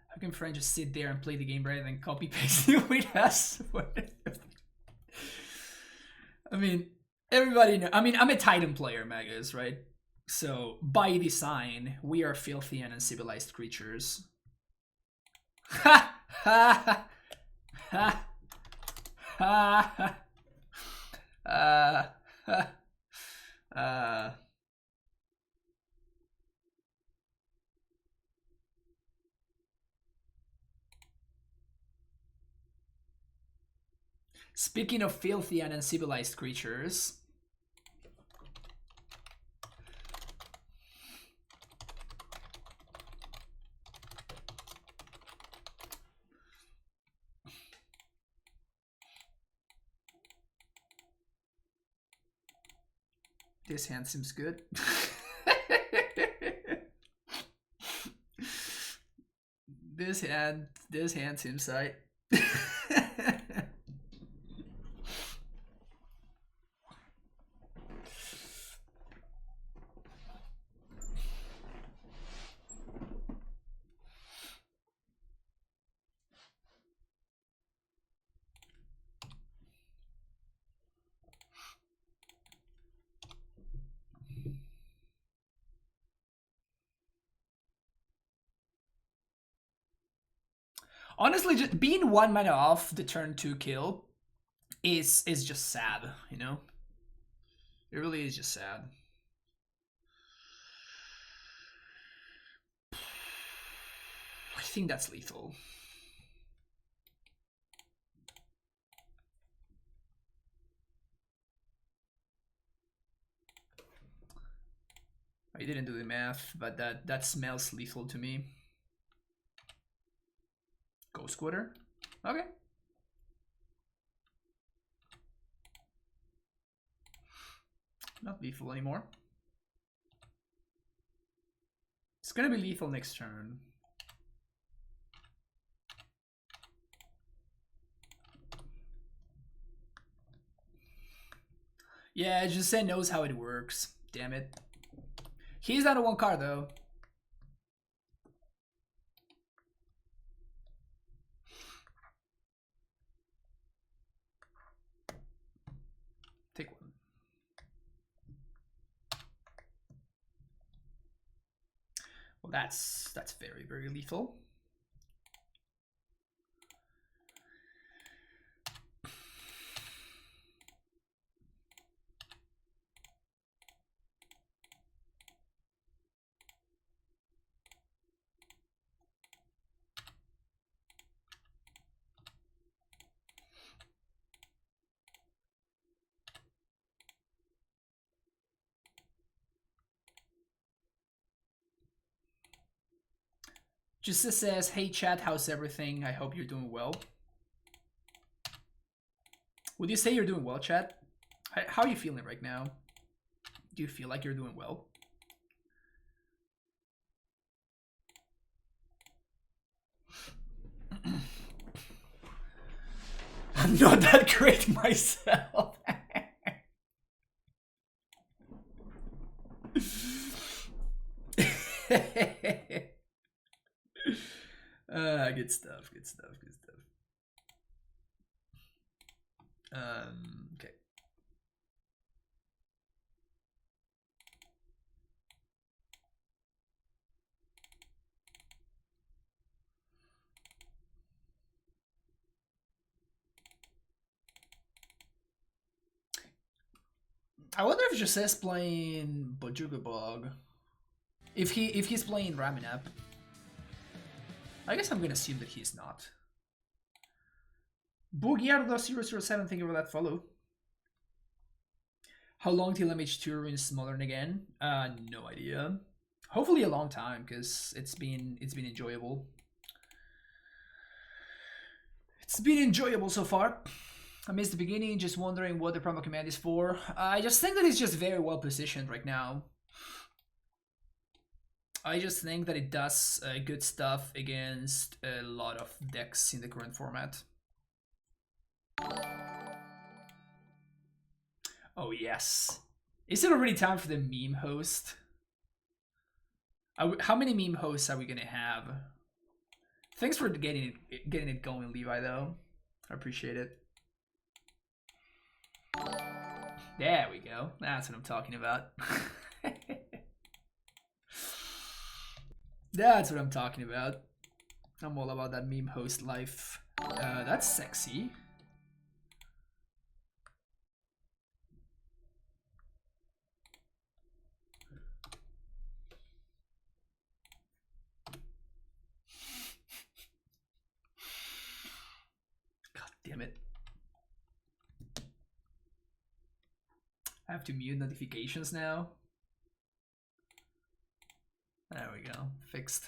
How can Fran just sit there and play the game rather than copy paste it with us? I mean, everybody knows. I mean, I'm a Titan player, Magus, right? So by design, we are filthy and uncivilized creatures. Ha ha ha ha. Speaking of filthy and uncivilized creatures, this hand seems good. This hand seems right. Honestly, just being 1 mana off the turn 2 kill is just sad, you know? It really is just sad. I think that's lethal. I didn't do the math, but that smells lethal to me. Ghost Quarter? Okay. Not lethal anymore. It's gonna be lethal next turn. Yeah, Jose knows how it works. Damn it. He's down to 1 card though. Take 1. Well, that's very, very lethal. Just says, hey chat, how's everything? I hope you're doing well. Would you say you're doing well, chat? How are you feeling right now? Do you feel like you're doing well? I'm not that great myself. Good stuff, good stuff, good stuff. Okay. I wonder if Jose's playing Bojugabog. If he's playing Raminap. I guess I'm gonna assume that he's not. Boogiardo007, thank you for that follow. How long till MH2 ruins Modern again? No idea. Hopefully a long time, because it's been enjoyable. It's been enjoyable so far. I missed the beginning, just wondering what the Primal Command is for. I just think that it's just very well positioned right now. I just think that it does good stuff against a lot of decks in the current format. Oh yes. Is it already time for the meme host? How many meme hosts are we gonna have? Thanks for getting it going, Levi, though. I appreciate it. There we go. That's what I'm talking about. That's what I'm talking about. I'm all about that meme host life. That's sexy. God damn it. I have to mute notifications now. There we go. Fixed.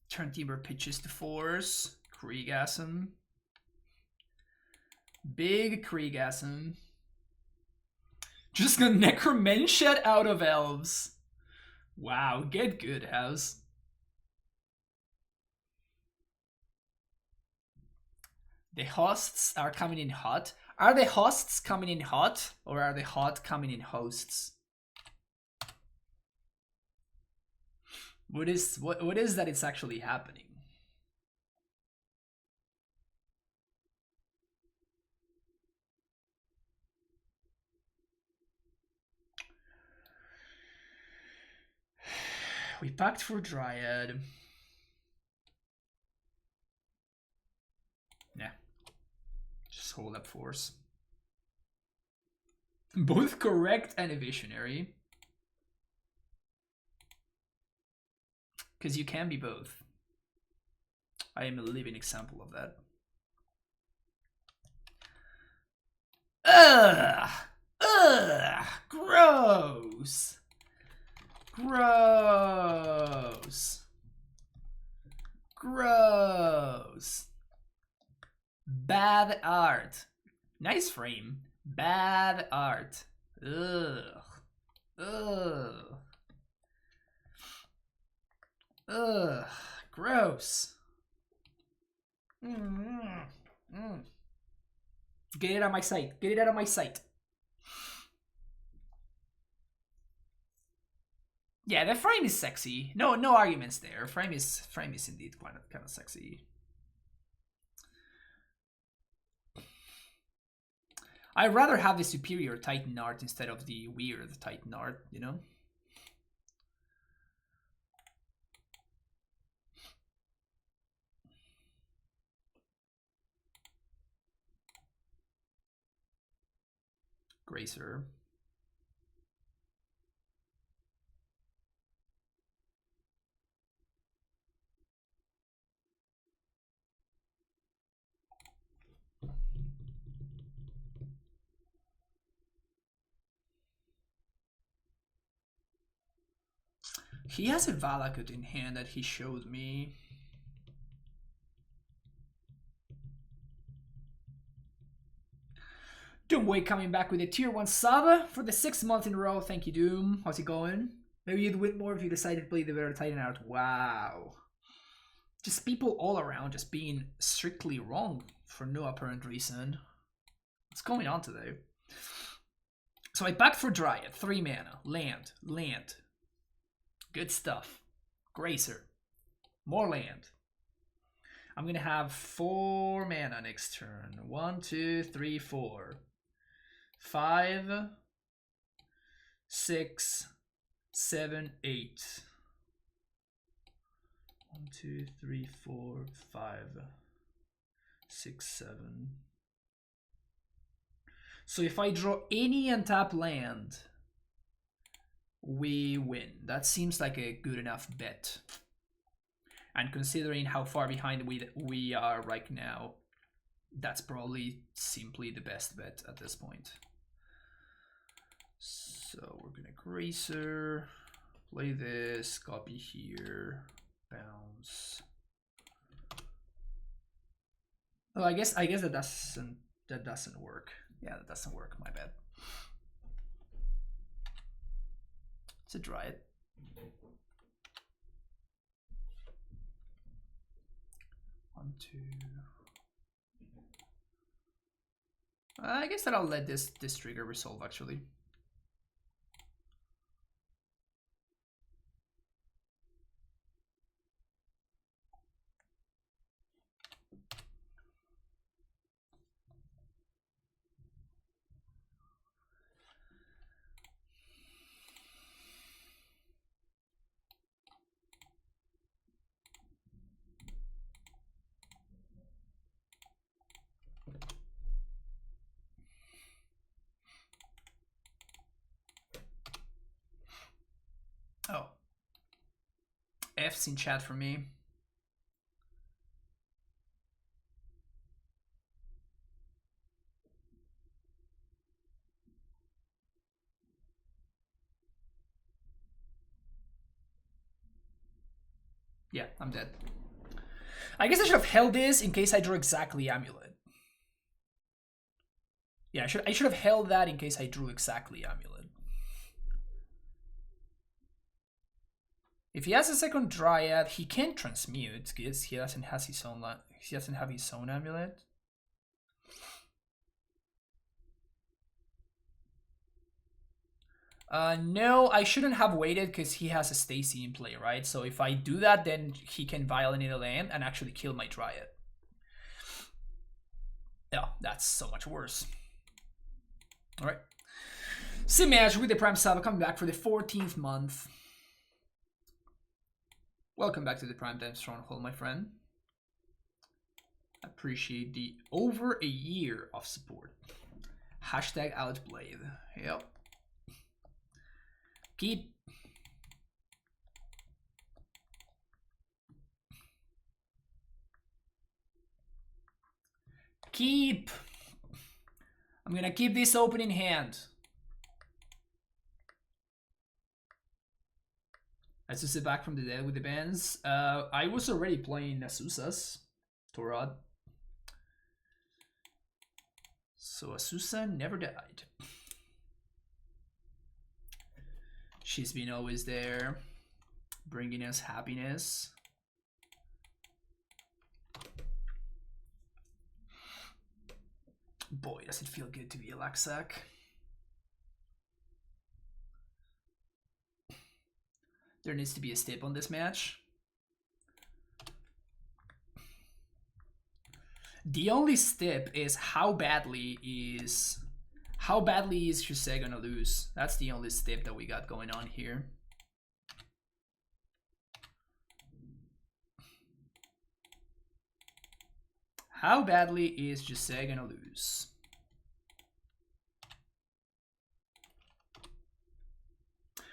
Turn Timber pitches to force. Kriegasm. Big Kriegasm. Just gonna Necromanchet out of Elves. Wow, get good, House. The hosts are coming in hot. Are the hosts coming in hot, or are the hot coming in hosts? What is that it's actually happening? We packed for Dryad. Yeah. Just hold up force. Both correct and a visionary. Because you can be both. I am a living example of that. Ugh! Ugh! Gross! Gross! Gross! Bad art. Nice frame. Bad art. Ugh. Ugh. Ugh. Gross. Get it out of my sight. Get it out of my sight. Yeah, the frame is sexy. No arguments there. Frame is indeed kind of sexy. I'd rather have the superior Titan art instead of the weird Titan art, you know? Gracer. He has a Valakut in hand that he showed me. Doomway coming back with a tier 1 sub for the 6th month in a row. Thank you, Doom. How's it going? Maybe you'd win more if you decided to play the better Titan art. Wow. Just people all around just being strictly wrong for no apparent reason. What's going on today? So I backed for Dryad, 3 mana, land. Good stuff. Gracer, more land. I'm gonna have 4 mana next turn. 1, 2, 3, 4, 5, 6, 7, 8. 1, 2, 3, 4, 5, 6, 7. So if I draw any untapped land, we win. That seems like a good enough bet. And considering how far behind we are right now, that's probably simply the best bet at this point. So we're gonna Gracer, play this, copy here, bounce. Oh, I guess that doesn't work. Yeah, that doesn't work. My bad. It's a Dryad. One, two. I guess that I'll let this trigger resolve actually. Oh. F's in chat for me. Yeah, I'm dead. I guess I should have held this in case I drew exactly AmuLIT. Yeah, I should have held that in case I drew exactly AmuLIT. If he has a second Dryad, he can't transmute because he doesn't have his own AmuLIT. No, I shouldn't have waited because he has a Stacy in play, right? So if I do that, then he can violate a land and actually kill my Dryad. No, that's so much worse. All right. Sim match with the Prime Sub coming back for the 14th month. Welcome back to the Primetime Stronghold, my friend. Appreciate the over a year of support. Hashtag outplayed. Yep. Keep. I'm gonna keep this open in hand. Azusa back from the dead with the bans. I was already playing Azusa's Torad. So Azusa never died. She's been always there, bringing us happiness. Boy, does it feel good to be a Laxac. There needs to be a step on this match. The only step is how badly is Jose gonna lose. That's the only step that we got going on here. How badly is Jose gonna lose?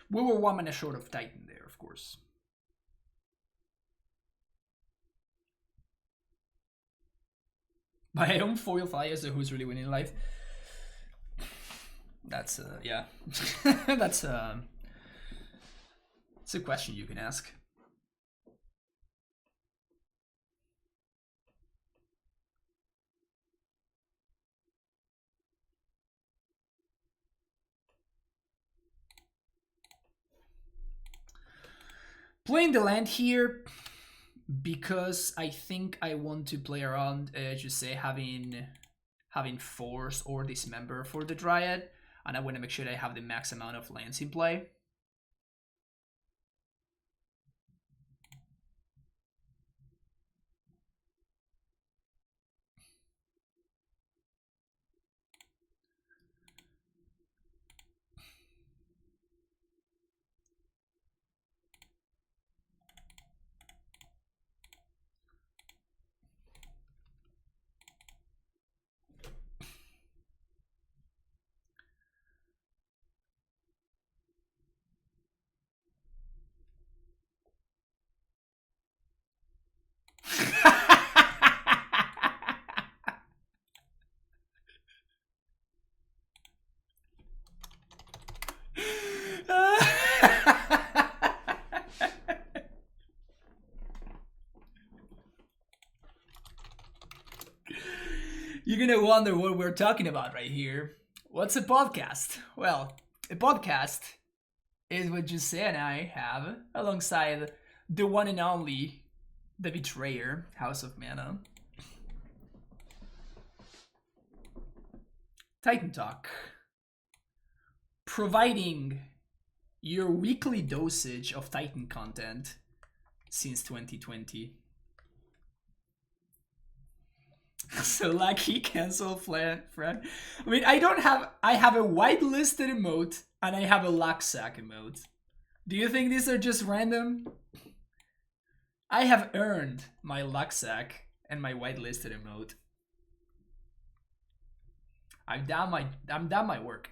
We were 1 mana short of Titan there, of course. My own foil fire, so who's really winning life? That's yeah. That's it's a question you can ask. Playing the land here because I think I want to play around, just say having Force or Dismember for the Dryad, and I want to make sure that I have the max amount of lands in play. You're gonna wonder what we're talking about right here. What's a podcast? Well, a podcast is what Jose and I have alongside the one and only The Betrayer, House of Mana. Titan Talk. Providing your weekly dosage of Titan content since 2020. So lucky, cancel, friend. I mean, I have a whitelisted emote and I have a Luxac emote. Do you think these are just random? I have earned my Luxac and my whitelisted emote. I've done my work.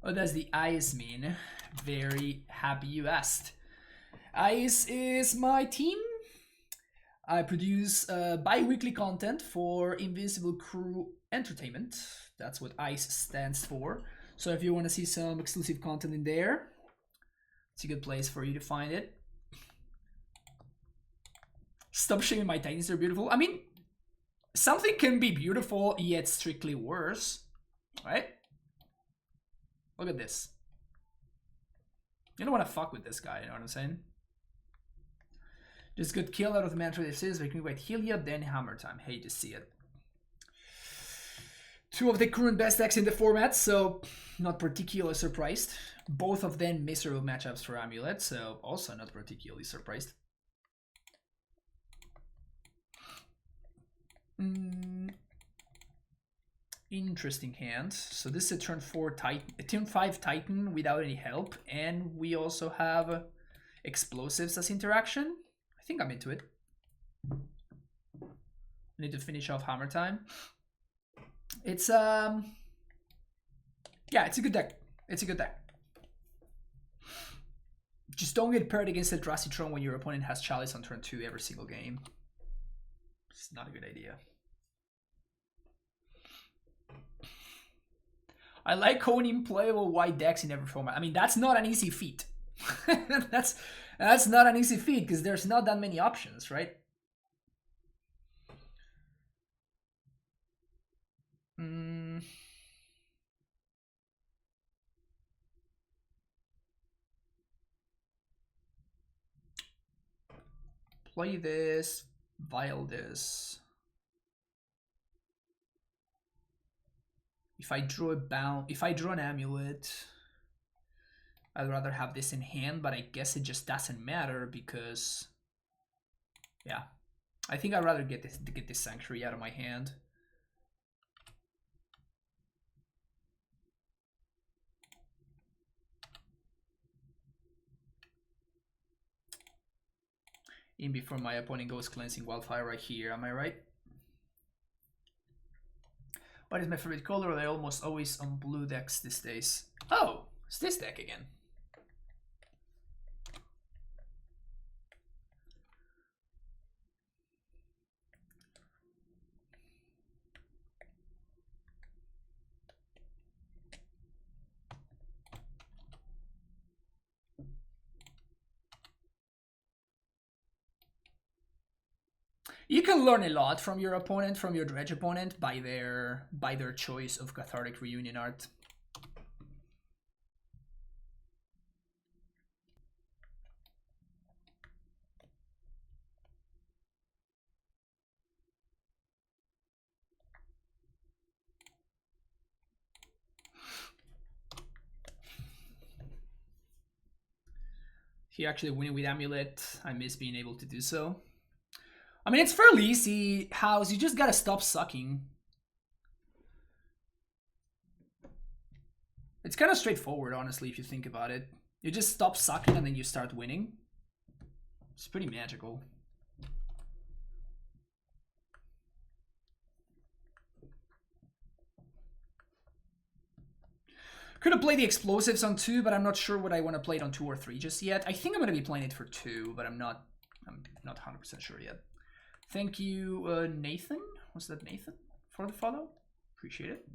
What does the ICE mean? Very happy you asked. ICE is my team. I produce bi-weekly content for Invincible Crew Entertainment. That's what ICE stands for. So if you want to see some exclusive content in there, it's a good place for you to find it. Stop shaming my Titans, they're beautiful. I mean, something can be beautiful yet strictly worse, right? Look at this. You don't want to fuck with this guy, you know what I'm saying? Just got killed out of the mantra this is, making quite Helia, then Hammer Time. Hate to see it. Two of the current best decks in the format, so not particularly surprised. Both of them miserable matchups for AmuLIT, so also not particularly surprised. Interesting hand. So this is a turn 4 Titan, a turn 5 Titan without any help, and we also have explosives as interaction. I think I'm into it. Need to finish off Hammer Time. It's yeah, it's a good deck. It's a good deck. Just don't get paired against the Dracitron when your opponent has Chalice on turn 2 every single game. It's not a good idea. I like owning playable white decks in every format. I mean, that's not an easy feat. that's not an easy feat because there's not that many options, right? Play this, vial this. If I draw an AmuLIT, I'd rather have this in hand, but I guess it just doesn't matter because, yeah, I think I'd rather get this Sanctuary out of my hand. In before my opponent goes Cleansing Wildfire right here, am I right? What is my favorite color? They're almost always on blue decks these days. Oh, it's this deck again. You can learn a lot from your opponent, from your Dredge opponent, by their choice of Cathartic Reunion art. Here actually winning with AmuLIT. I miss being able to do so. I mean, it's fairly easy. House, you just gotta stop sucking. It's kind of straightforward, honestly, if you think about it. You just stop sucking and then you start winning. It's pretty magical. Could have played the explosives on 2, but I'm not sure what I want to play it on 2 or 3 just yet. I think I'm going to be playing it for 2, but I'm not 100% sure yet. Thank you, Nathan. Was that Nathan for the follow? Appreciate it.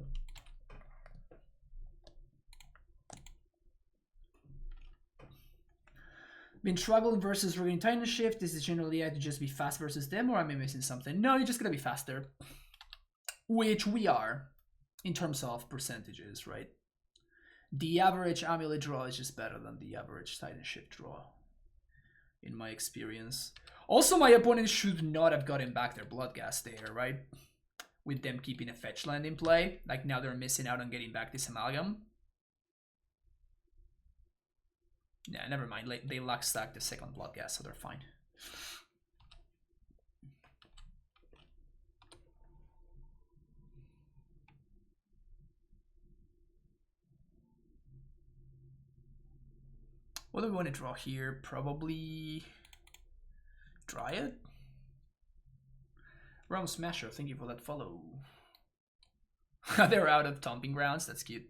Been struggling versus Ruin Titan Shift. Is it generally I to just be fast versus them, or am I missing something? No, you're just gonna be faster. Which we are, in terms of percentages, right? The average AmuLIT draw is just better than the average Titan Shift draw, in my experience. Also, my opponents should not have gotten back their Bloodghast there, right? With them keeping a fetch land in play. Like, now they're missing out on getting back this Amalgam. Yeah, never mind. Like, they luck stack the second Bloodghast, so they're fine. What do we want to draw here? Probably Dryad? Realm Smasher, thank you for that follow. They're out of Stomping Grounds, that's cute.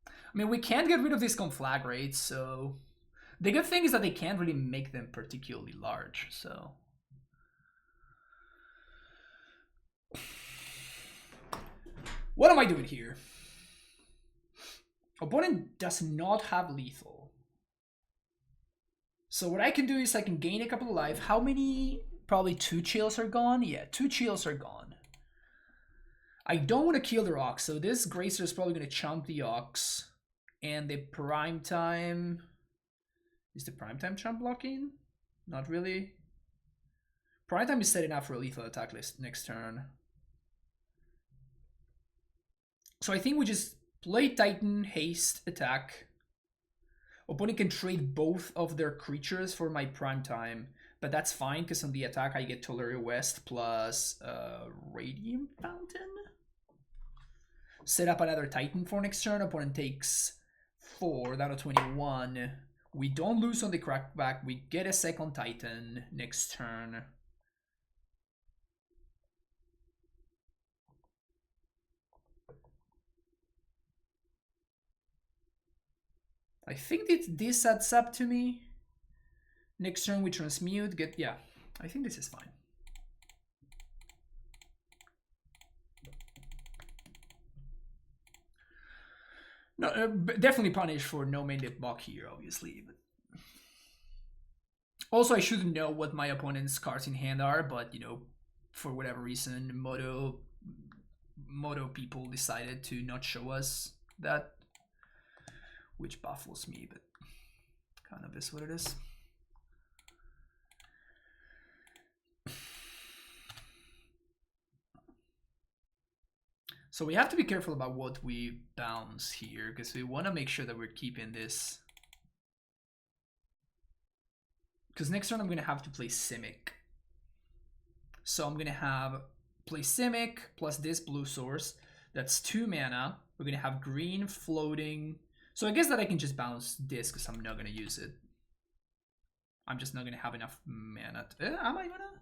I mean, we can't get rid of these conflagrates, so... The good thing is that they can't really make them particularly large, so... What am I doing here? Opponent does not have lethal. So what I can do is I can gain a couple of life. How many? Probably 2 chills are gone? Yeah, 2 chills are gone. I don't want to kill the Ox, so this Gracer is probably going to chomp the Ox. And the Prime Time... Is the Prime Time chomp blocking? Not really. Prime Time is setting up for a lethal attack list next turn. So I think we just play Titan, haste, attack. Opponent can trade both of their creatures for my Prime Time, but that's fine because on the attack I get Tolaria West plus Radiant Fountain. Set up another Titan for next turn. Opponent takes 4 down to 21. We don't lose on the crackback. We get a second Titan next turn. I think this adds up to me. Next turn we transmute, yeah, I think this is fine. No, definitely punish for no main deck block here, obviously. But also, I shouldn't know what my opponent's cards in hand are, but you know, for whatever reason, Moto people decided to not show us that. Which baffles me, but kind of is what it is. So we have to be careful about what we bounce here, because we want to make sure that we're keeping this. Because next turn I'm going to have to play Simic. So I'm going to have play Simic plus this blue source. That's 2 mana. We're going to have green floating. So I guess that I can just bounce this because I'm not going to use it. I'm just not going to have enough mana. Am I going to?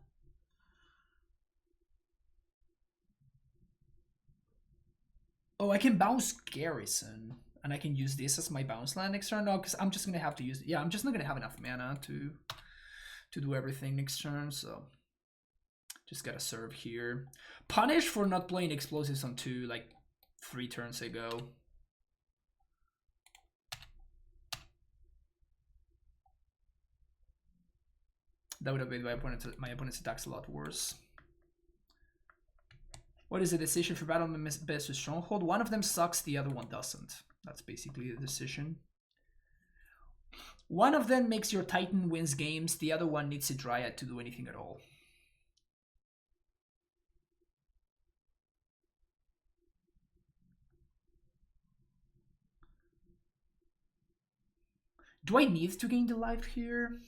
Oh, I can bounce Garrison. And I can use this as my bounce land next turn. No, because I'm just going to have to use it. Yeah, I'm just not going to have enough mana to do everything next turn. So just got to serve here. Punish for not playing explosives on 2 like 3 turns ago. That would have made my opponent's attacks a lot worse. What is the decision for battle best with Stronghold? One of them sucks, the other one doesn't. That's basically the decision. One of them makes your Titan wins games, the other one needs a Dryad to do anything at all. Do I need to gain the life here?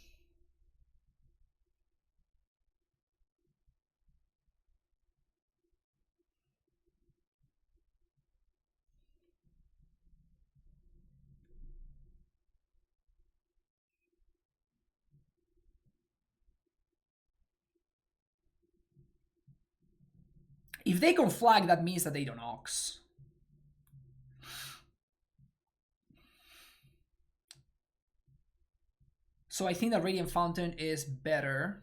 If they can flag, that means that they don't Ox. So I think that Radiant Fountain is better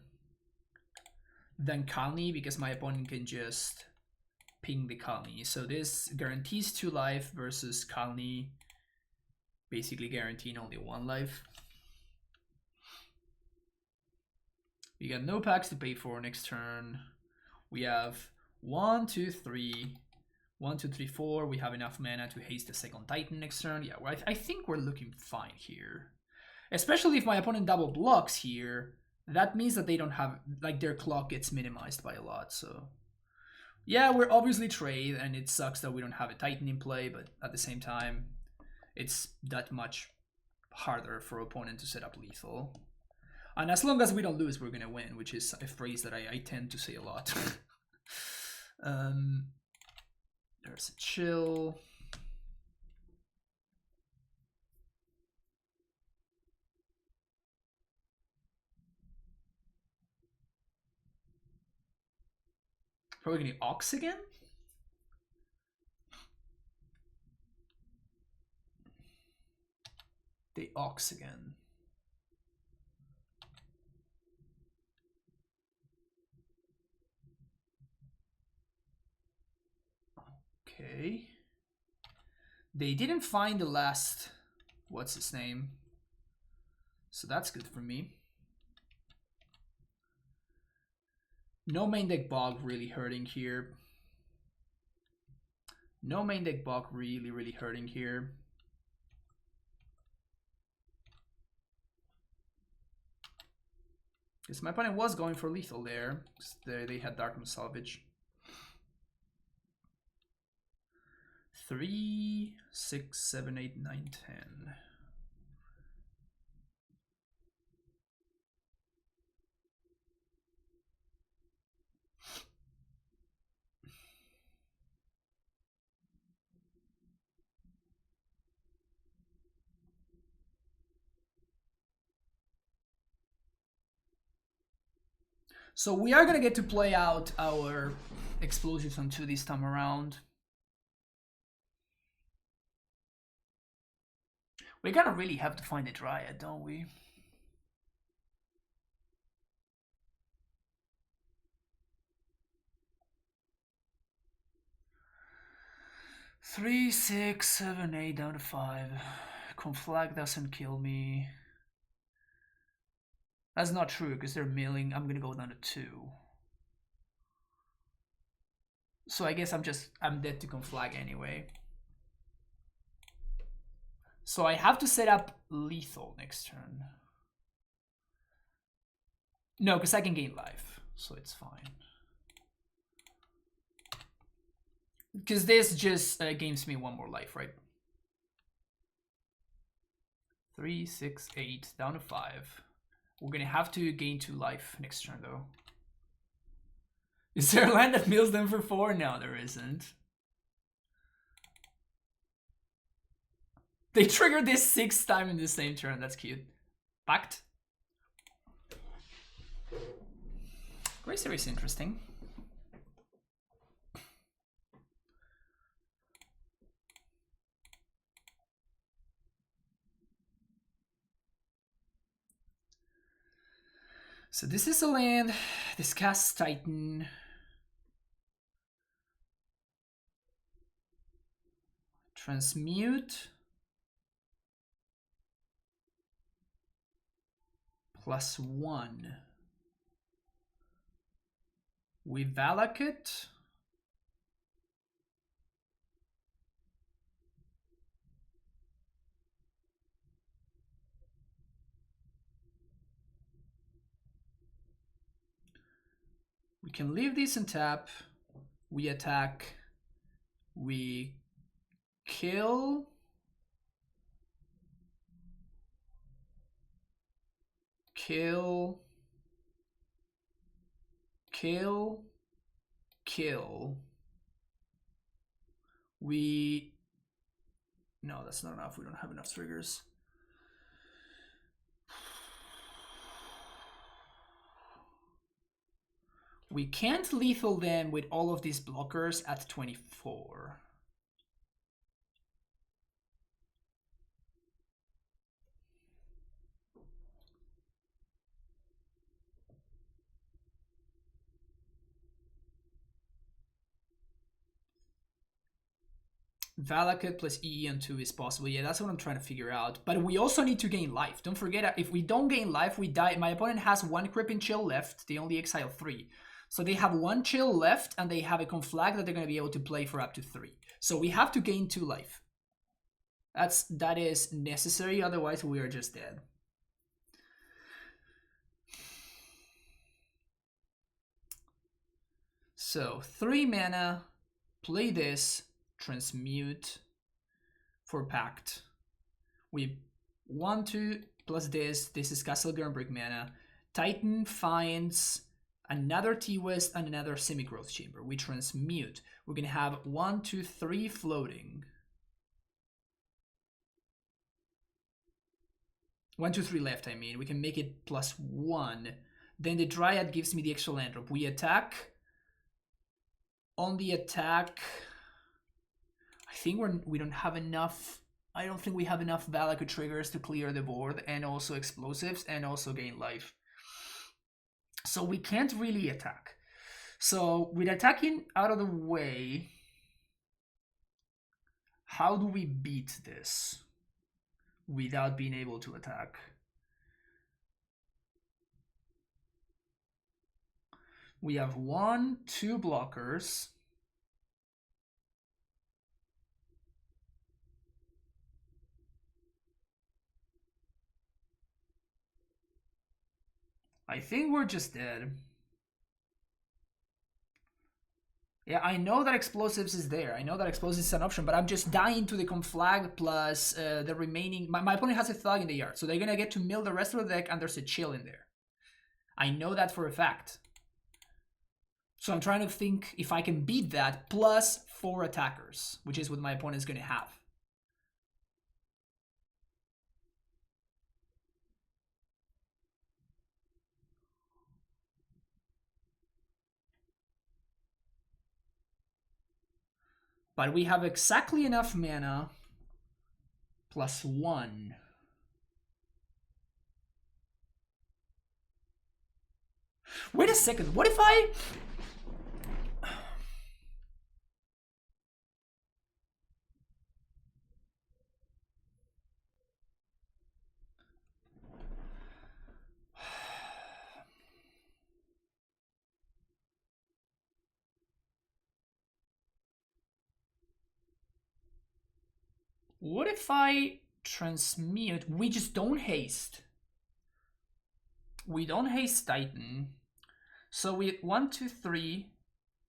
than Kalni because my opponent can just ping the Kalni. So this guarantees 2 life versus Kalni basically guaranteeing only 1 life. We got no packs to pay for next turn. We have 1, 2, 3. 1, 2, 3, 4. We have enough mana to haste the second Titan next turn. Yeah, well, I think we're looking fine here. Especially if my opponent double blocks here. That means that they don't have, like, their clock gets minimized by a lot, so. Yeah, we're obviously trade, and it sucks that we don't have a Titan in play, but at the same time, it's that much harder for opponent to set up lethal. And as long as we don't lose, we're gonna win, which is a phrase that I tend to say a lot. There's a chill. Probably gonna Ox again? They Ox again. Okay. They didn't find the last, what's his name? So that's good for me. No main deck Bog really hurting here. No main deck Bog really hurting here. Because my opponent was going for lethal there. They had Darkness Salvage. 3, 6, 7, 8, 9, 10. So we are gonna get to play out our explosives on 2 this time around. We're gonna really have to find a Dryad, don't we? Three, 6, 7, 8 down to 5. Conflag doesn't kill me. That's not true because they're milling. I'm gonna go down to 2. So I guess I'm dead to Conflag anyway. So I have to set up lethal next turn. No, because I can gain life, so it's fine. Because this just gains me 1 more life, right? 3, 6, 8, down to 5. We're gonna have to gain 2 life next turn, though. Is there a land that mills them for 4? No, there isn't. They triggered this 6th time in the same turn. That's cute. Pact. Gracer is interesting. So this is a land. This casts Titan. Transmute. +1. We Valakut. We can leave this and tap. We attack. We kill. kill, kill, kill. No, that's not enough. We don't have enough triggers. We can't lethal them with all of these blockers at 24. Valakut plus EE on 2 is possible. Yeah, that's what I'm trying to figure out. But we also need to gain life. Don't forget, if we don't gain life, we die. My opponent has 1 Crippin' Chill left. They only exile 3. So they have 1 Chill left, and they have a Conflag that they're going to be able to play for up to 3. So we have to gain 2 life. That is necessary, otherwise we are just dead. So 3 mana, play this, transmute for Pact. We 1/2 plus this is Castle Gurnbrick mana. Titan finds another T-West and another Semi-Growth Chamber. We transmute. We're gonna have 1, 2, 3 floating. 1, 2, 3 left, I mean. We can make it +1. Then the Dryad gives me the extra land drop. We attack. On the attack, I think we don't have enough. I don't think we have enough Valakut triggers to clear the board, and also explosives, and also gain life. So we can't really attack. So with attacking out of the way, how do we beat this without being able to attack? We have 1, 2 blockers. I think we're just dead. Yeah, I know that explosives is there. I know that explosives is an option, but I'm just dying to the Conflag plus the remaining... My opponent has a Thug in the yard, so they're going to get to mill the rest of the deck, and there's a Chill in there. I know that for a fact. So I'm trying to think if I can beat that plus 4 attackers, which is what my opponent's going to have. But we have exactly enough mana +1. Wait a second, what if I... What if I transmute? We just don't haste. We don't haste Titan. So we 1, 2, 3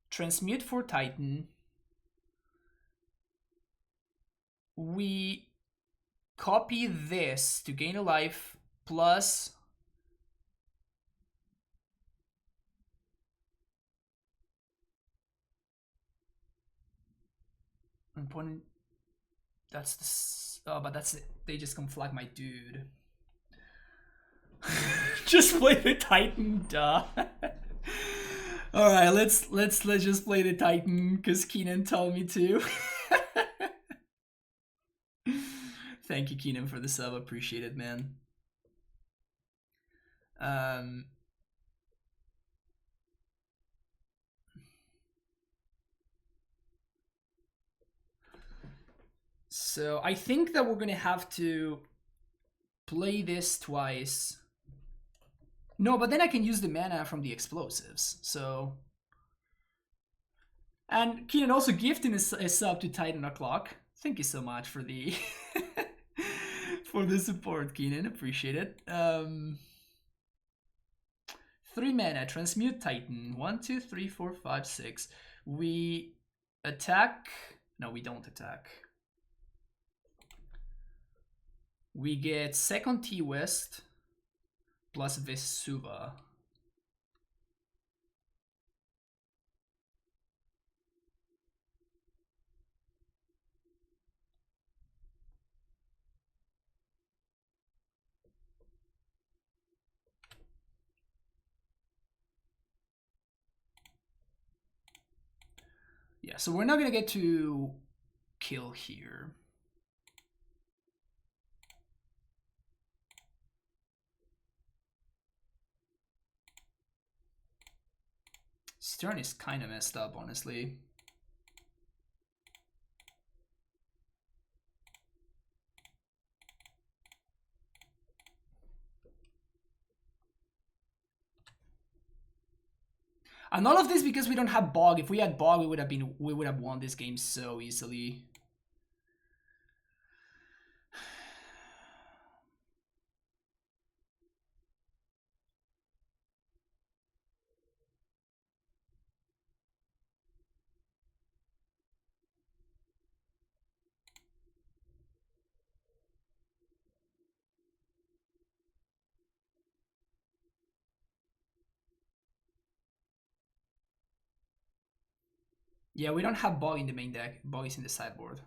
transmute for Titan. We copy this to gain a life plus opponent. That's the... Oh, but that's it. They just come flag my dude. Just play the Titan, duh. All right, let's just play the Titan because Keenan told me to. Thank you, Keenan, for the sub. Appreciate it, man. So I think that we're gonna have to play this twice. No, but then I can use the mana from the explosives. So, and Keenan also gifting a sub to Titan O'Clock. Thank you so much for the for the support, Keenan. Appreciate it. 3 mana, transmute Titan. 1, 2, 3, 4, 5, 6. We attack. No, we don't attack. We get second T-West. plus Vesuva. Yeah, so we're not gonna get to kill here. This turn is kind of messed up, honestly. And all of this because we don't have Bog. If we had Bog, we would have won this game so easily. Yeah, we don't have Bog in the main deck. Bog is in the sideboard.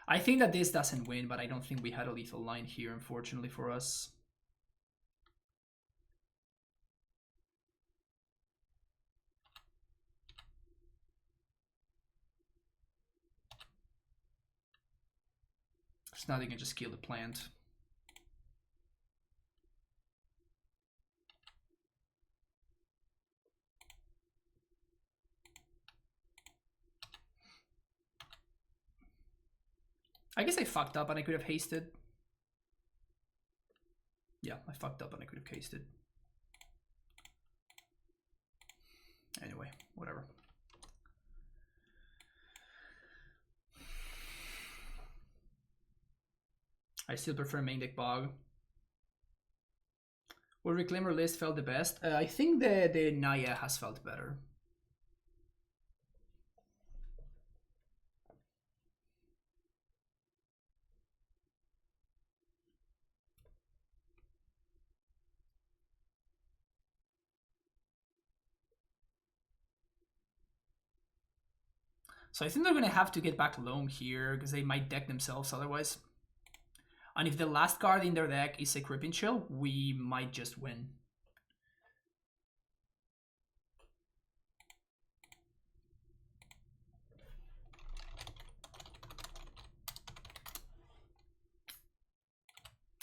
I think that this doesn't win, but I don't think we had a lethal line here, unfortunately for us. So now they can just kill the plant. I guess I fucked up and I could have hasted. Yeah, I fucked up and I could have hasted. Anyway, whatever. I still prefer main deck Bog. What Reclaimer list felt the best? I think the Naya has felt better. So I think they're going to have to get back Loam here because they might deck themselves otherwise. And if the last card in their deck is a Crippin' Chill, we might just win.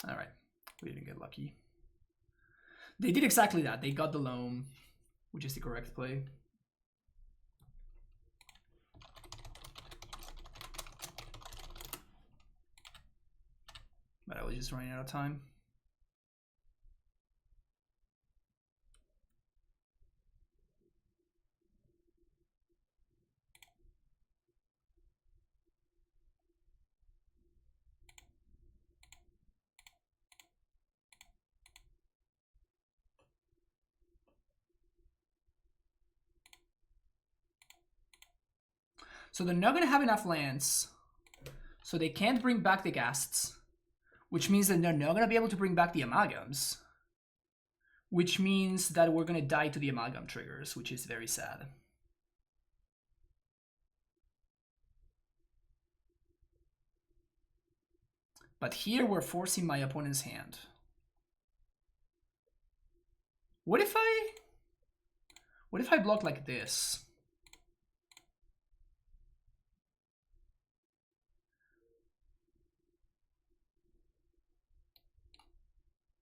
Alright, we didn't get lucky. They did exactly that. They got the Loam, which is the correct play. But I was just running out of time. So they're not going to have enough lands. So they can't bring back the Ghasts. Which means that they're not going to be able to bring back the Amalgams. Which means that we're going to die to the Amalgam triggers, which is very sad. But here we're forcing my opponent's hand. What if I block like this?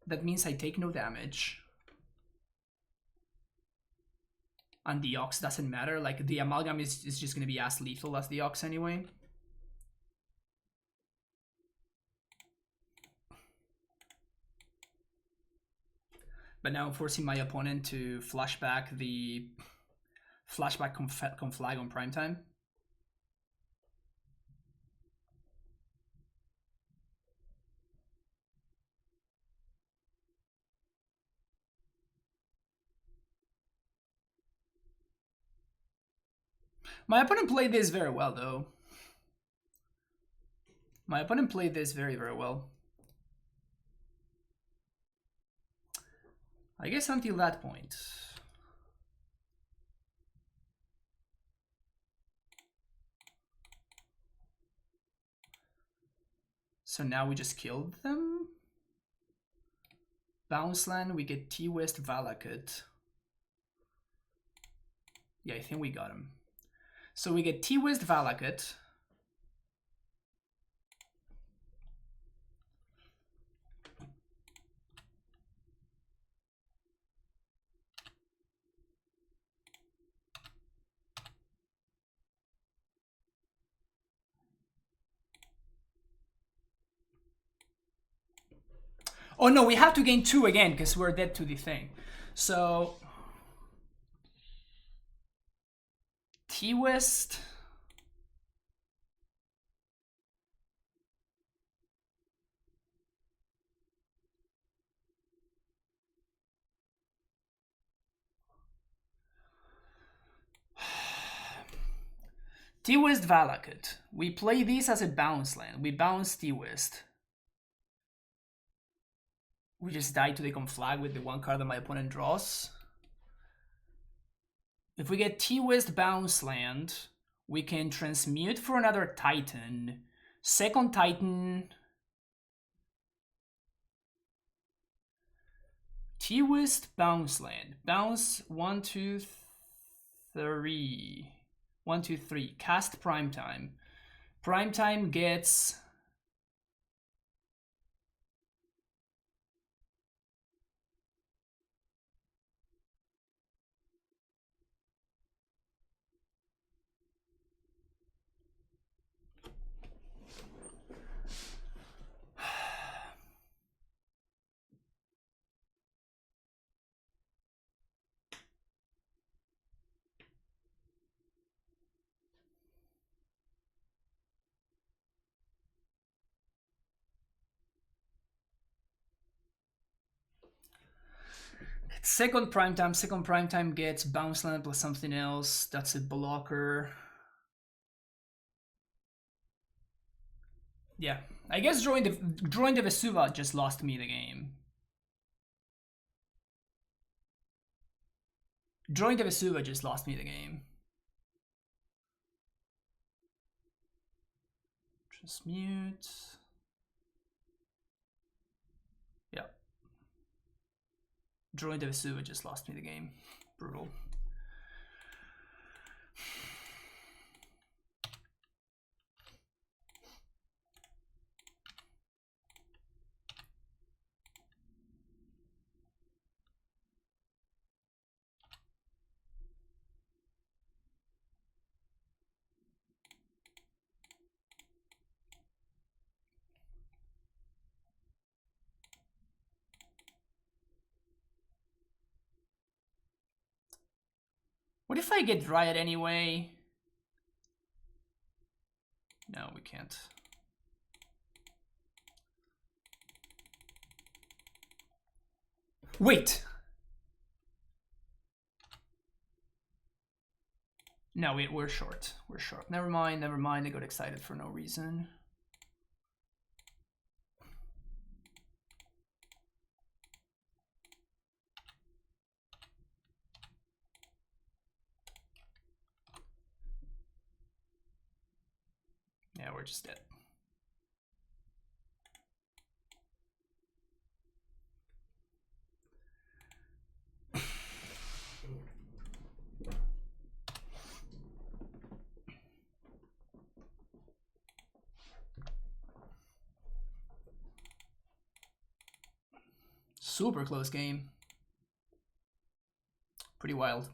That means I take no damage. And the Ox doesn't matter. Like, the Amalgam is just going to be as lethal as the Ox anyway. But now I'm forcing my opponent to flashback the flashback conflag on primetime. My opponent played this very well, though. My opponent played this very, very well. I guess until that point. So now we just killed them. Bounce land, we get T-West Valakut. Yeah, I think we got him. So we get T-West Valakut. Oh no, we have to gain 2 again because we're dead to the thing. So T-West. T-West Valakut. We play this as a bounce land. We bounce T-West. We just die to the conflag with the 1 card that my opponent draws. If we get T-West bounce land, we can transmute for another Titan. Second Titan. T-West bounce land. Bounce 1, 2, 3. 1, 2, 3. Cast Primetime. Primetime gets... Second primetime gets bounce land plus something else. That's a blocker. Yeah, I guess drawing the Vesuva just lost me the game. Drawing the Vesuva just lost me the game. Transmute. Yeah. Drawing the Vesuva just lost me the game. Brutal. What if I get Riot anyway? No, we can't. Wait! No, we're short. We're short. Never mind, never mind. I got excited for no reason. Yeah, we're just dead. Super close game. Pretty wild.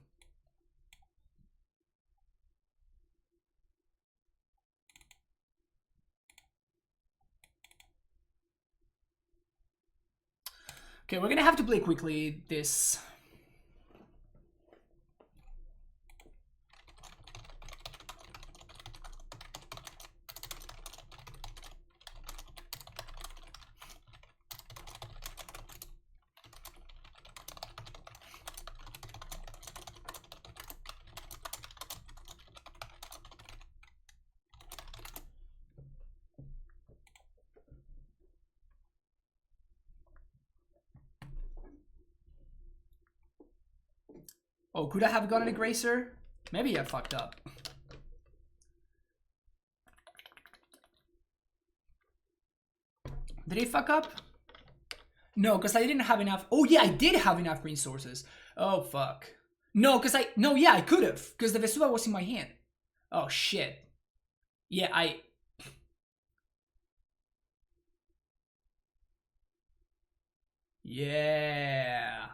Okay, we're gonna have to play quickly this. Oh, could I have gotten a Gracer? Maybe I fucked up. Did he fuck up? No, because I didn't have enough. Oh, yeah, I did have enough green sources. Oh, fuck. No, because No, yeah, I could have. Because the Vesuva was in my hand. Oh, shit. Yeah, Yeah.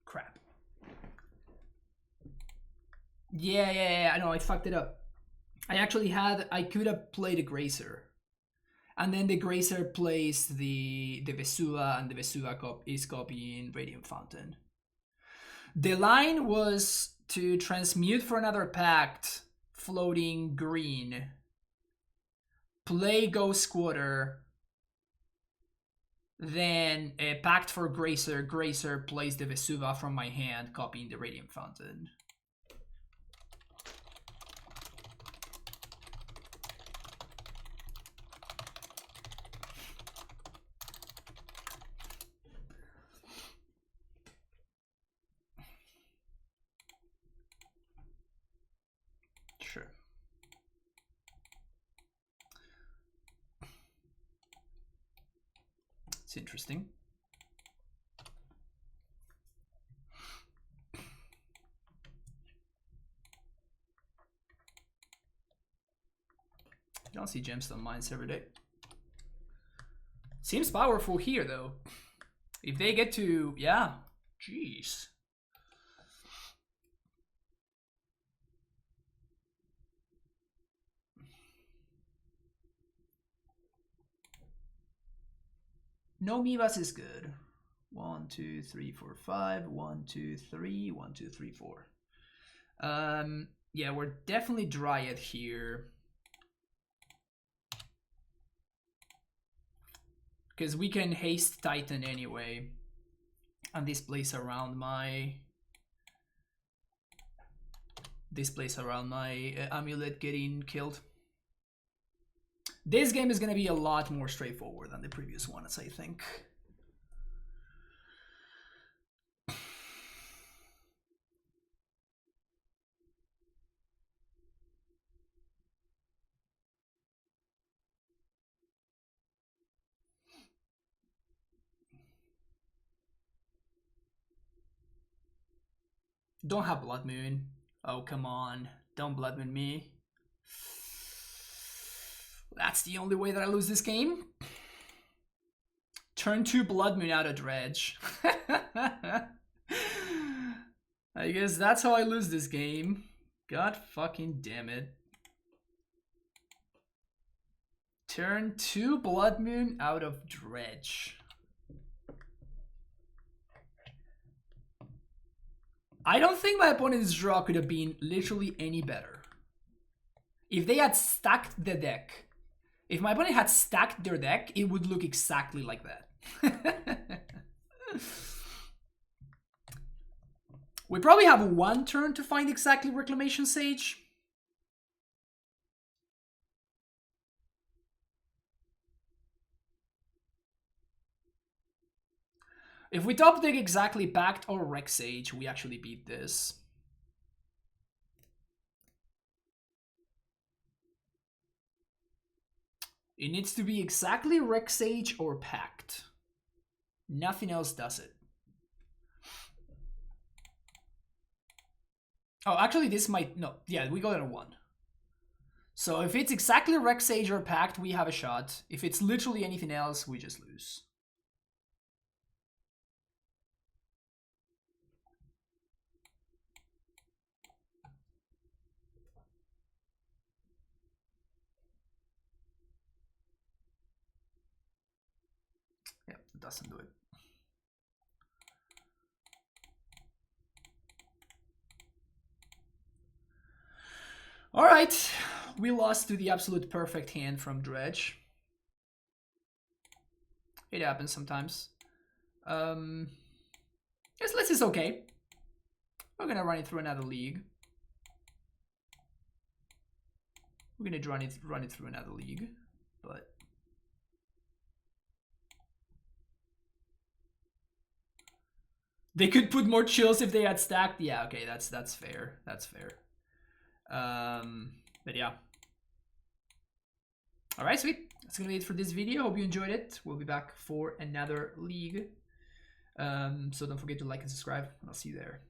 Crap. Yeah, I know, I fucked it up. I could have played a Gracer. And then the Gracer plays the Vesuva, and the Vesuva is copying Radiant Fountain. The line was to transmute for another Pact, floating green, play Ghost Squatter, then a Pact for Gracer. Gracer plays the Vesuva from my hand, copying the Radiant Fountain. Sure. It's interesting. You don't see gemstone mines every day. Seems powerful here, though. If they get to... Yeah. Jeez. No Mivas is good. 1, 2, 3, 4, 5. 1, 2, 3. 1, 2, 3, 4. Yeah, we're definitely Dryad here. Because we can haste Titan anyway. And this plays around my... AmuLIT getting killed. This game is going to be a lot more straightforward than the previous ones, I think. Don't have Blood Moon. Oh, come on. Don't Blood Moon me. That's the only way that I lose this game. Turn 2 Blood Moon out of Dredge. I guess that's how I lose this game. God fucking damn it. Turn 2 Blood Moon out of Dredge. I don't think my opponent's draw could have been literally any better. If they had stacked the deck, if my opponent had stacked their deck, it would look exactly like that. We probably have one turn to find exactly Reclamation Sage. If we top deck exactly Pact or Rec Sage, we actually beat this. It needs to be exactly Rec Sage or Pact. Nothing else does it. Oh, actually this might... No, yeah, we got it at 1. So if it's exactly Rec Sage or Pact, we have a shot. If it's literally anything else, we just lose. Yeah, it doesn't do it. Alright, we lost to the absolute perfect hand from Dredge. It happens sometimes. This list is okay. We're gonna run it through another league. We're gonna run it through another league, but They could put more chills if they had stacked. Yeah, okay, that's fair. That's fair. But yeah. All right, sweet. That's gonna be it for this video. Hope you enjoyed it. We'll be back for another league. So don't forget to like and subscribe. I'll see you there.